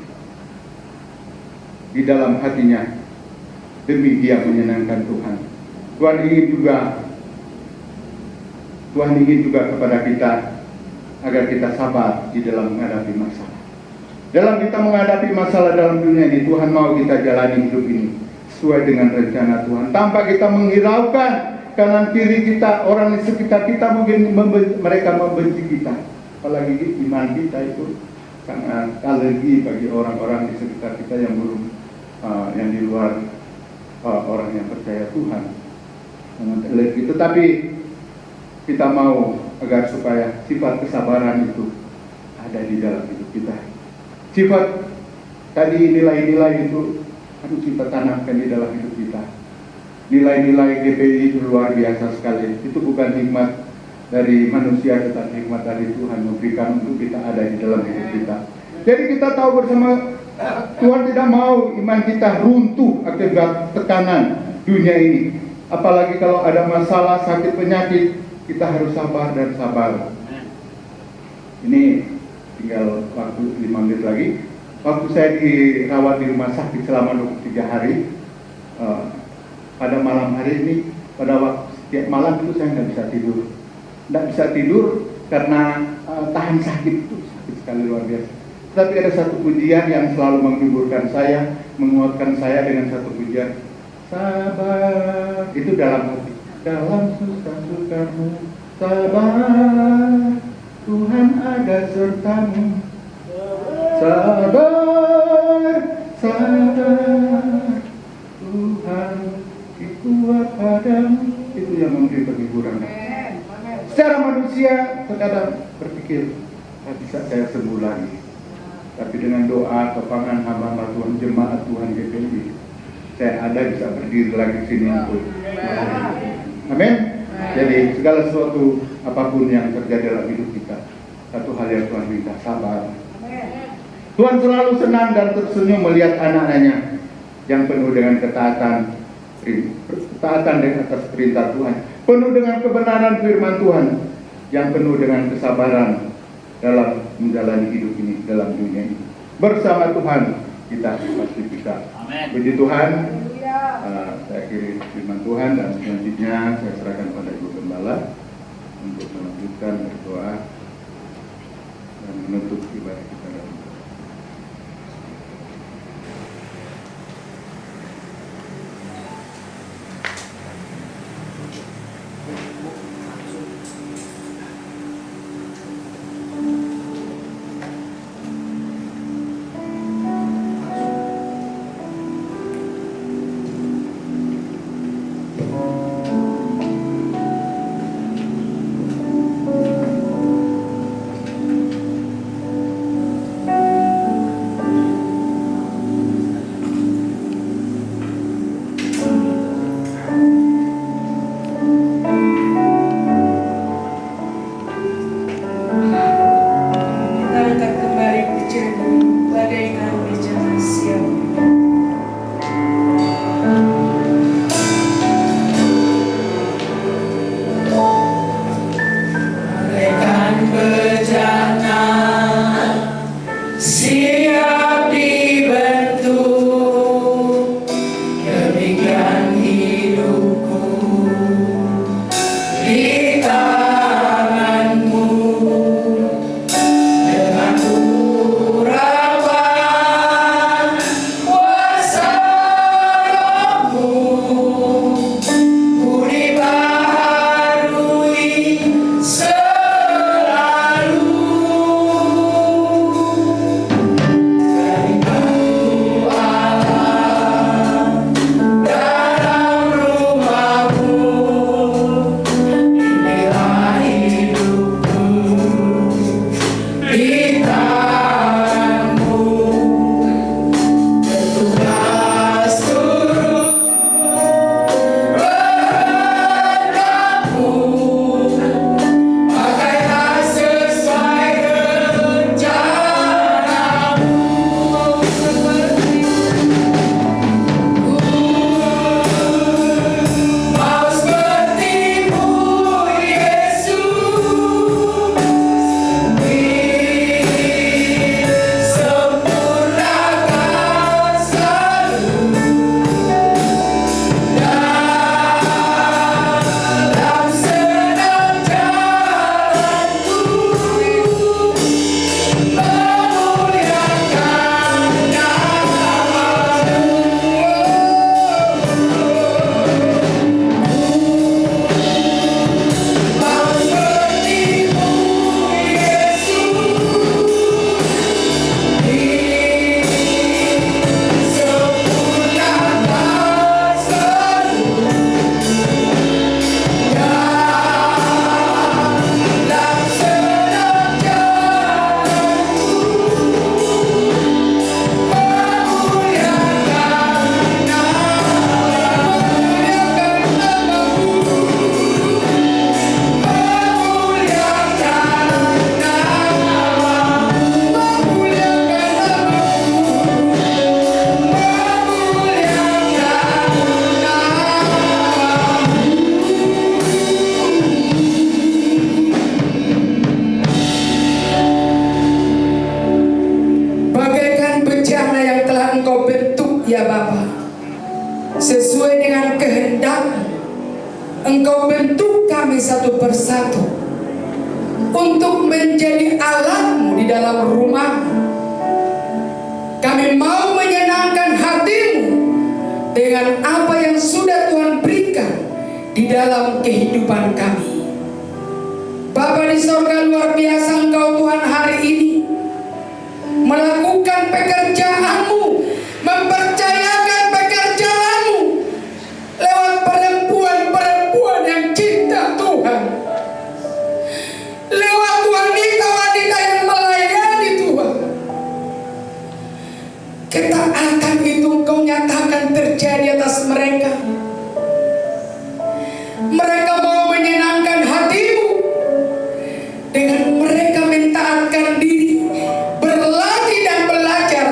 di dalam hatinya, demi dia menyenangkan Tuhan. Tuhan ingin juga kepada kita agar kita sabar di dalam menghadapi masalah. Dalam kita menghadapi masalah dalam dunia ini, Tuhan mau kita jalani hidup ini sesuai dengan rencana Tuhan, tanpa kita menghiraukan kanan kiri kita, orang di sekitar kita mungkin mereka membenci kita. Apalagi iman kita itu sangat alergi bagi orang-orang di sekitar kita yang belum yang di luar orang yang percaya Tuhan, sangat alergi. Tetapi kita mau agar supaya sifat kesabaran itu ada di dalam hidup kita. Sifat tadi, nilai-nilai itu harus kita tanamkan di dalam hidup kita. Nilai-nilai GPI itu luar biasa sekali. Itu bukan hikmat dari manusia, tetapi hikmat dari Tuhan memberikan untuk kita ada di dalam hidup kita. Jadi kita tahu bersama, Tuhan tidak mau iman kita runtuh akibat tekanan dunia ini. Apalagi kalau ada masalah, sakit, penyakit, kita harus sabar dan sabar. Ini tinggal waktu 5 menit lagi. Waktu saya dirawat di rumah sakit selama 23 hari, pada malam hari ini, pada waktu setiap malam itu saya nggak bisa tidur. Nggak bisa tidur karena tahan sakit, itu sakit sekali luar biasa. Tapi ada satu pujian yang selalu menghiburkan saya, menguatkan saya dengan satu pujian. Sabar, itu dalam hati. Dalam susah sukamu, sabar, Tuhan ada sertamu. Sabar, sabar, Tuhan kuat padamu. Itu yang memberi penghiburan. Secara manusia terkadang berpikir, bisa saya sembuh lagi. Tapi dengan doa, topangan hamba Tuhan, jemaat Tuhan GPI, saya ada bisa berdiri lagi di sini untuk melayani. Amin. Jadi segala sesuatu apapun yang terjadi dalam hidup kita, satu hal yang Tuhan minta, sabar. Tuhan selalu senang dan tersenyum melihat anak-anaknya yang penuh dengan ketaatan dengan atas perintah Tuhan, penuh dengan kebenaran firman Tuhan, yang penuh dengan kesabaran dalam menjalani hidup ini, dalam dunia ini. Bersama Tuhan kita pasti bisa. Puji Tuhan. Saya akhiri firman Tuhan dan selanjutnya saya serahkan pada Ibu Gembala untuk melanjutkan berdoa dan menutup ibadah kita. sesuai dengan kehendak-Mu. Engkau bentuk kami satu persatu untuk menjadi alat-Mu di dalam rumah. Kami mau menyenangkan hati-Mu dengan apa yang sudah Tuhan berikan di dalam kehidupan kami. Bapa di sorga, luar biasa Engkau Tuhan hari ini melakukan pekerjaan-Mu, mempercayakan pekerjaan-Mu lewat perempuan-perempuan yang cinta Tuhan, lewat wanita-wanita yang melayani Tuhan. Ketaatan itu Engkau nyatakan terjadi atas mereka. Mereka mau menyenangkan hati-Mu dengan mereka mentaatkan diri, berlatih dan belajar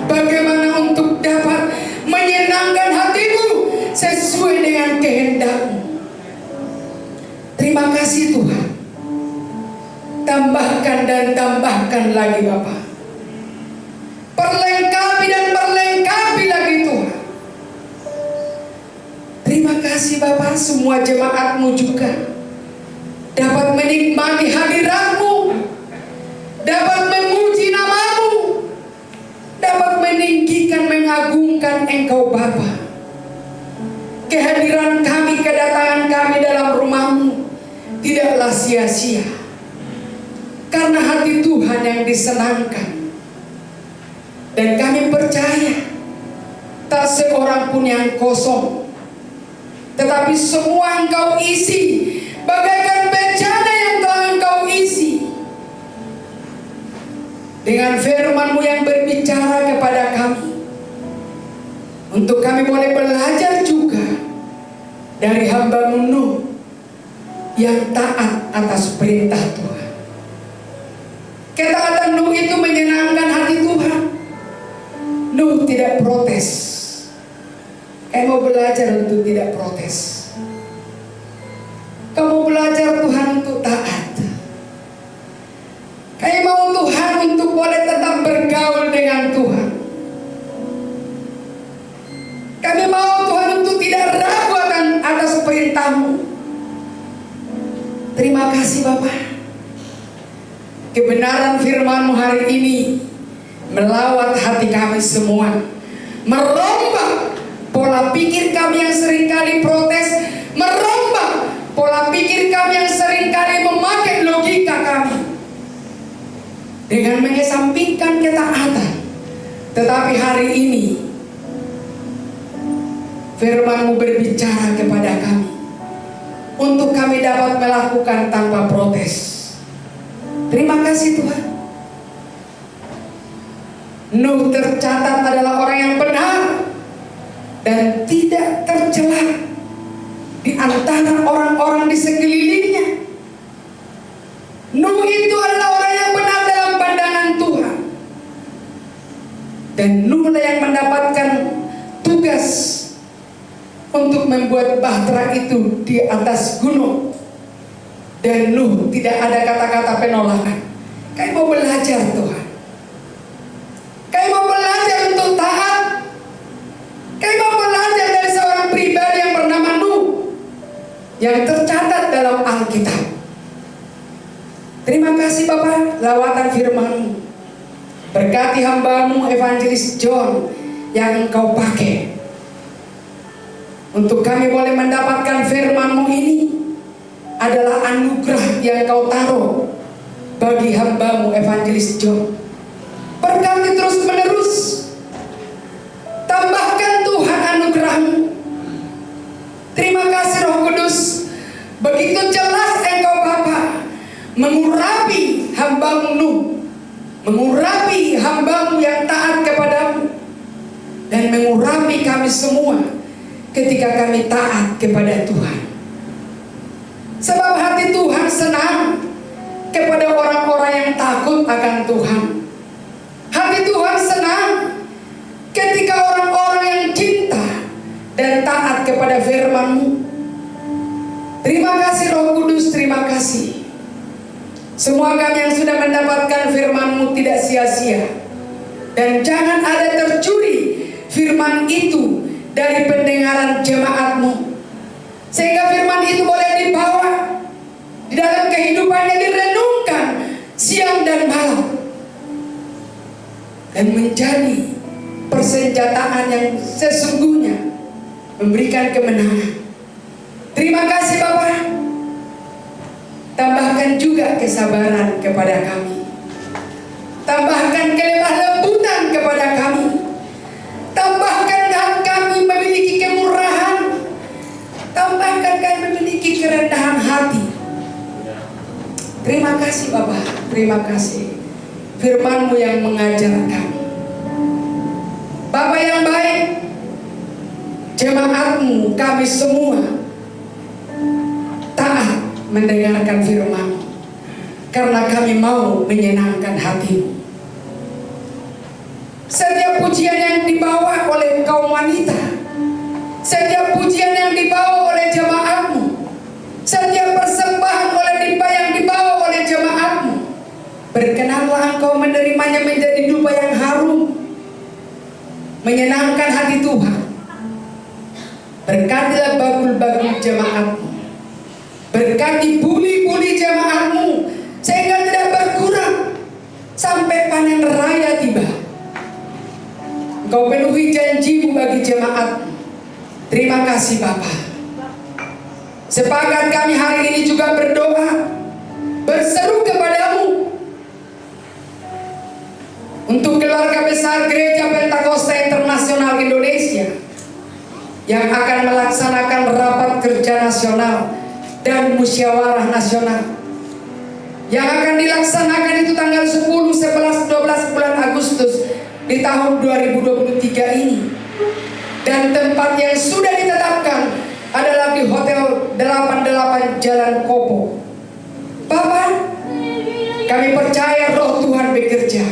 bagaimana untuk dapat menyenangkan hati-Mu sesuai dengan kehendak-Mu. Terima kasih Tuhan. Tambahkan dan tambahkan lagi Bapa. Perlengkapi dan perlengkapi lagi Tuhan. Terima kasih Bapa, semua jemaat-Mu juga dapat menikmati hadirat-Mu, dapat memuji nama-Mu, dapat meninggikan, mengagungkan Engkau Bapa. Kehadiran kami, kedatangan kami dalam rumah-Mu tidaklah sia-sia, karena hati Tuhan yang disenangkan. Dan kami percaya tak seorang pun yang kosong, tetapi semua Engkau isi bagaikan bejana yang telah Engkau isi dengan firman-Mu yang berbicara kepada kami, untuk kami boleh belajar juga dari hamba-Mu Nuh yang taat atas perintah Tuhan. Ketaatan Nuh itu menyenangkan hati Tuhan. Nuh tidak protes. Mau belajar untuk tidak protes. Kamu belajar Tuhan untuk taat. Kamu mau Tuhan untuk boleh tetap bergaul dengan Tuhan. Kami mau Tuhan untuk tidak ragu atas perintah-Mu. Terima kasih Bapa. Kebenaran firman-Mu hari ini melawat hati kami semua, merombak pola pikir kami yang seringkali protes, merombak pola pikir kami yang seringkali memakai logika kami dengan mengesampingkan ketaatan. Tetapi hari ini firman-Mu berbicara kepada kami untuk kami dapat melakukan tanpa protes. Terima kasih Tuhan. Nuh tercatat adalah orang yang benar dan tidak tercela di antara orang-orang di sekelilingnya. Nuh itu adalah orang yang benar dalam pandangan Tuhan. Dan Nuh yang mendapatkan tugas untuk membuat bahtera itu di atas gunung. Dan Nuh tidak ada kata-kata penolakan. Kamu mau belajar Tuhan. Kamu mau belajar untuk taat. Kamu mau belajar dari seorang pribadi yang bernama Nuh, yang tercatat dalam Alkitab. Terima kasih Bapak, lawatan firman-Mu. Berkati hamba-Mu Evangelis John yang Engkau pakai untuk kami boleh mendapatkan firman-Mu ini adalah anugerah yang Kau taruh bagi hamba-Mu Evangelis John. Berkati terus menerus. Tambahkan Tuhan anugerah-Mu. Terima kasih Roh Kudus. Begitu jelas Engkau Bapa mengurapi hamba-Mu Nuh, mengurapi hamba-Mu yang taat kepada-Mu, dan mengurapi kami semua ketika kami taat kepada Tuhan. Sebab hati Tuhan senang kepada orang-orang yang takut akan Tuhan. Hati Tuhan senang ketika orang-orang yang cinta dan taat kepada firman-Mu. Terima kasih Roh Kudus, terima kasih. Semua kami yang sudah mendapatkan firman-Mu tidak sia-sia. Dan jangan ada tercuri firman itu dari pendengaran jemaat-Mu, sehingga firman itu boleh dibawa di dalam kehidupannya, direnungkan siang dan malam, dan menjadi persenjataan yang sesungguhnya memberikan kemenangan. Terima kasih Bapa. Tambahkan juga kesabaran kepada kami, tambahkan kelemah lembutan kepada kami, tambahkan kami memiliki kemurahan, tambahkan kami memiliki kerendahan hati. Terima kasih Bapa, terima kasih firman-Mu yang mengajar kami. Bapa yang baik, jemaat-Mu, kami semua taat mendengarkan firman-Mu, karena kami mau menyenangkan hati-Mu. Setiap pujian yang dibawa oleh kaum wanita, setiap pujian yang dibawa oleh jemaat-Mu, setiap persembahan yang dibawa oleh jemaat-Mu, berkenanlah Engkau menerimanya menjadi dupa yang harum, menyenangkan hati Tuhan. Berkatilah bagul-bagul jemaat-Mu, berkati buli-buli jemaat-Mu, sehingga tidak berkurang sampai panen raya tiba. Engkau penuhi janji-Mu bagi jemaat. Terima kasih Bapa. Sepakat kami hari ini juga berdoa, berseru kepadamu untuk keluarga besar Gereja Pentakosta Internasional Indonesia yang akan melaksanakan rapat kerja nasional dan musyawarah nasional yang akan dilaksanakan itu tanggal 10, 11, 12 bulan Agustus di tahun 2023 ini. Dan tempat yang sudah ditetapkan adalah di Hotel 88 Jalan Kopo. Bapak, kami percaya Roh Tuhan bekerja.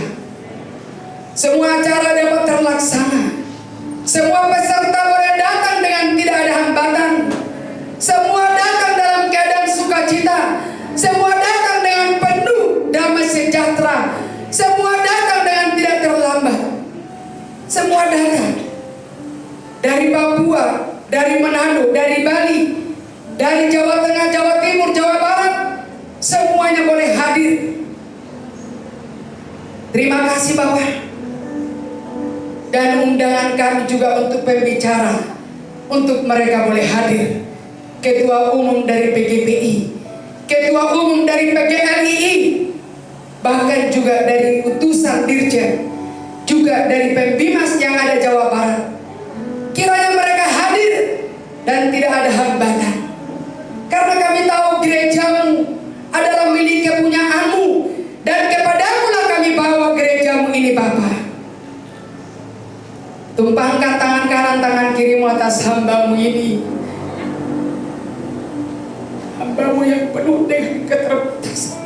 Semua acara dapat terlaksana. Semua peserta boleh datang dengan tidak ada hambatan. Semua datang dalam keadaan sukacita. Semua datang dengan penuh damai sejahtera. Semua datang dengan tidak terlambat. Semua datang dari Papua, dari Manado, dari Bali, dari Jawa Tengah, Jawa Timur, Jawa Barat. Semuanya boleh hadir. Terima kasih Bapak. Dan undangan kami juga untuk pembicara, untuk mereka boleh hadir. Ketua Umum dari PGPI, Ketua Umum dari PGRII, bahkan juga dari utusan Dirjen, juga dari Pembimas yang ada Jawa Barat. Kiranya mereka hadir dan tidak ada hambatan, karena kami tahu gerejamu adalah milik kepunyaanmu, dan kepadamu lah kami bawa gerejamu ini Bapa. Tumpangkan tangan kanan tangan kirimu atas hambamu ini, hambamu yang penuh dengan keterbatasan,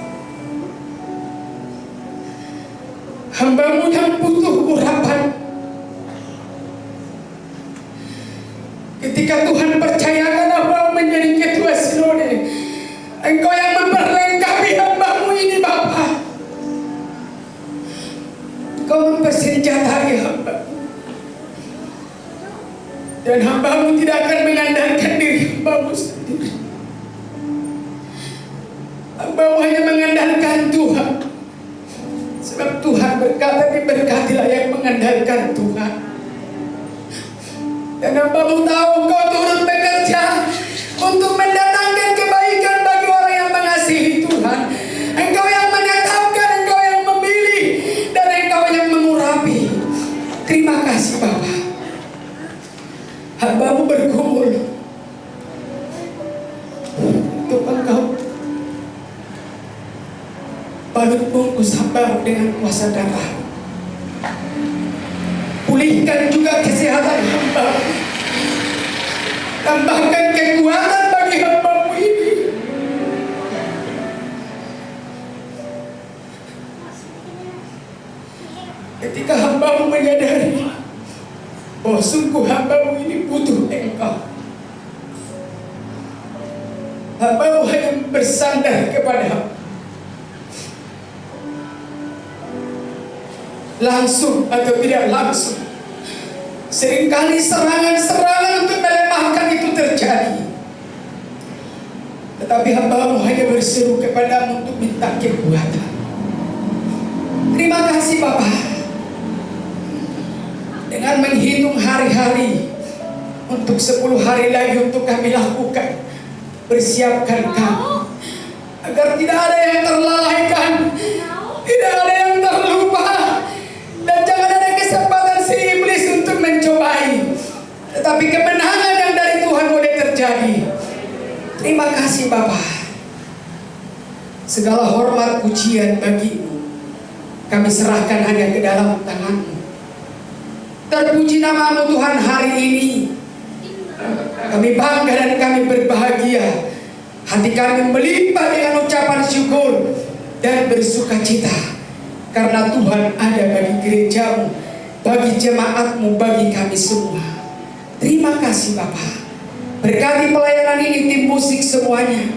hambamu yang butuh urapan. Ketika Tuhan percayakan hambamu menjadi ketua sinode, Engkau yang memperlengkapi hambamu ini Bapa. Engkau mempersenjatai hamba, dan hambamu tidak akan mengandalkan diri hambamu sendiri. Hambamu hanya mengandalkan Tuhan, sebab Tuhan berkata, diberkatilah yang mengandalkan Tuhan. Dan hambamu tahu Engkau turut bekerja untuk mendatangkan kebaikan bagi orang yang mengasihi Tuhan. Engkau yang menetapkan, Engkau yang memilih, dan Engkau yang mengurapi. Terima kasih Bapa. Hambamu bergumul untuk Engkau balut bungkus hambamu dengan kuasa darah. Pulihkan juga kesehatan hambamu, tambahkan kekuatan bagi hambamu ini. Ketika hambamu menyadari bahwa sungguh hambamu ini butuh Engkau, hambamu hanya bersandar kepada langsung atau tidak langsung. Seringkali serangan-serangan untuk melemahkan itu terjadi. Tetapi hamba-Mu hanya berseru kepadamu untuk minta kekuatan. Terima kasih Bapa. Dengan menghitung hari-hari, untuk 10 hari lagi untuk kami lakukan, persiapkan kami agar tidak ada yang terlalaikan, tidak ada yang terlupa, dan jangan ada kesempatan si iblis untuk mencobai, tetapi kemenangan yang dari Tuhan boleh terjadi. Terima kasih Bapa. Segala hormat pujian bagi-Mu kami serahkan hanya ke dalam tangan-Mu. Terpuji nama-Mu Tuhan hari ini. Kami bangga dan kami berbahagia. Hati kami melimpah dengan ucapan syukur dan bersukacita, karena Tuhan ada bagi gereja-Mu, bagi jemaat-Mu, bagi kami semua. Terima kasih Bapa. Berkati pelayanan ini, tim musik semuanya,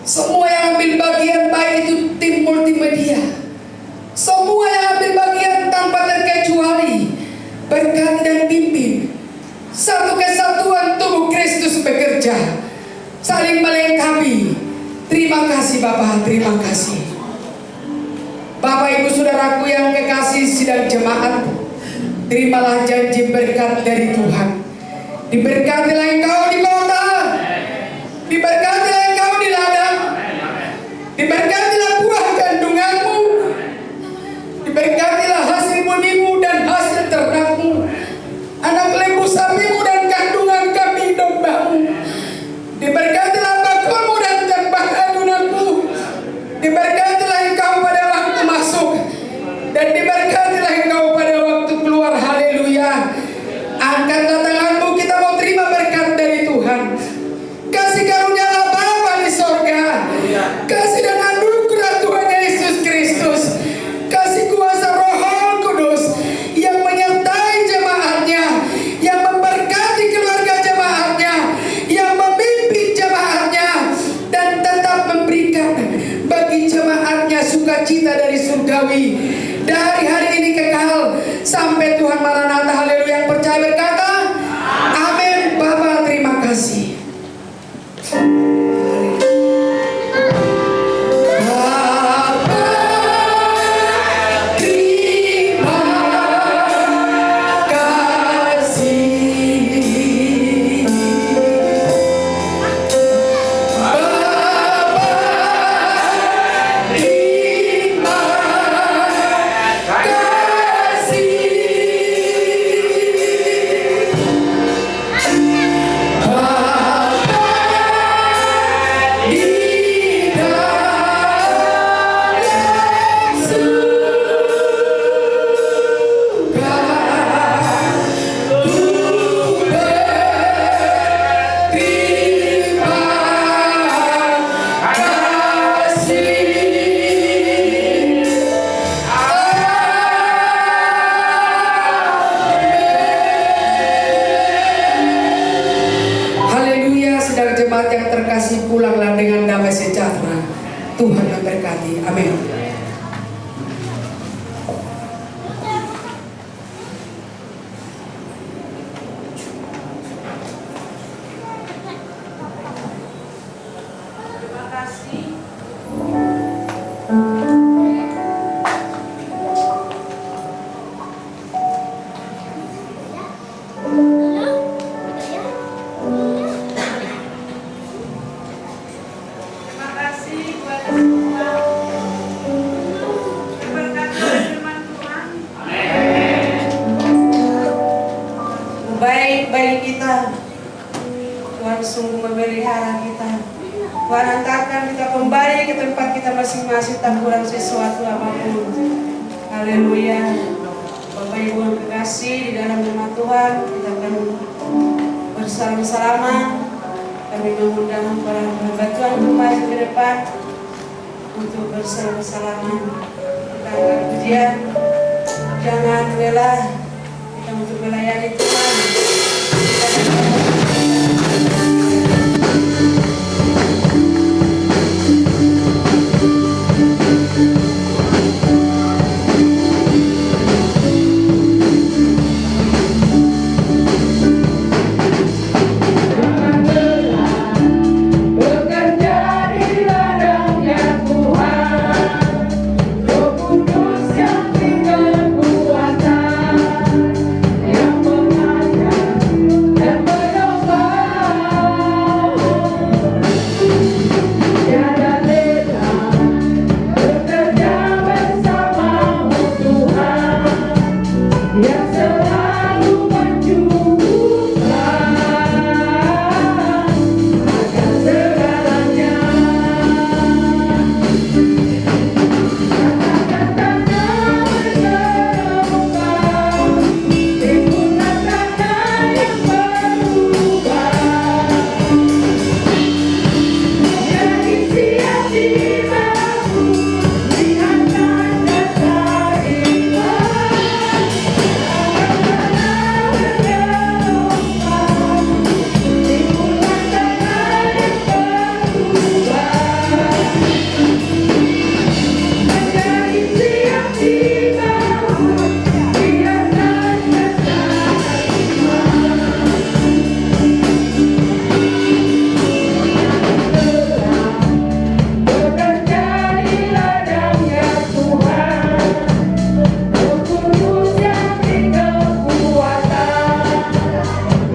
semua yang ambil bagian, baik itu tim multimedia, semua yang ambil bagian tanpa terkecuali, berkati dan pimpin. Satu kesatuan tubuh Kristus bekerja, saling melengkapi. Terima kasih Bapa, terima kasih. Bapak Ibu Saudaraku yang kekasih sidang jemaat, terimalah janji berkat dari Tuhan. Diberkatilah engkau di kota, diberkatilah engkau di ladang, diberkatilah buah kandunganmu, diberkatilah hasil bumimu dan hasil ternakmu, anak lembu sapimu dan kandungan kambing dombamu. Diberkatilah bakulmu dan tempat adunanmu, diberkatilah engkau pada waktu masuk, dan diberkatilah engkau pada waktu keluar. Haleluya. Angkatlah tanganmu, kita mau terima berkat dari Tuhan. Kasih karunia Bapa di sorga, kasih dan anugerah Tuhan Yesus Kristus, kasih kuasa Roh Kudus yang menyertai jemaatnya, yang memberkati keluarga jemaatnya, yang memimpin jemaatnya, dan tetap memberikan bagi jemaatnya sukacita dari surgawi, dari hari ini kekal sampai Tuhan Maranatha. Haleluya. Yang percaya berkata amin. Bapa terima kasih. Yang terkasih, pulanglah dengan damai sejahtera. Tuhan memberkati. Amin. Terima kasih. Baik bagi kita, Tuhan sungguh memelihara kita. Tuhan antarkan kita kembali ke tempat kita masing-masing, tak kurang sesuatu apapun. Haleluya. Bapak Ibu yang kekasih di dalam nama Tuhan, kita akan bersalaman-salaman. Kami mengundang para hamba Tuhan untuk maju ke depan untuk bersalaman-salaman. Kita akan pujian, jangan lelah kita untuk melayani Tuhan.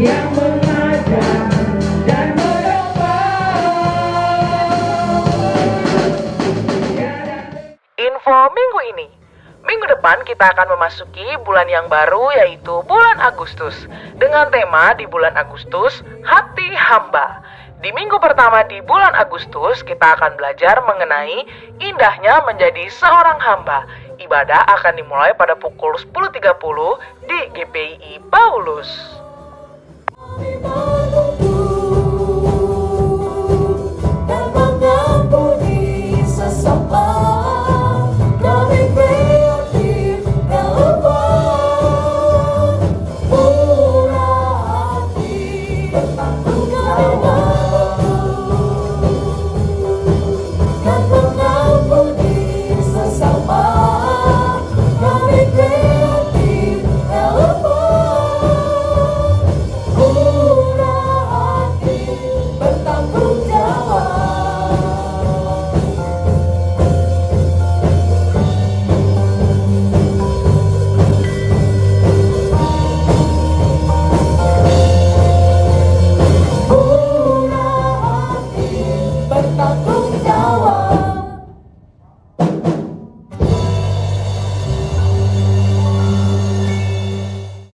yang mengajar dan Info minggu ini. Minggu depan kita akan memasuki bulan yang baru, yaitu bulan Agustus. Dengan tema di bulan Agustus, Hati Hamba. Di minggu pertama di bulan Agustus, kita akan belajar mengenai indahnya menjadi seorang hamba. Ibadah akan dimulai pada pukul 10.30 di GPI Paulus.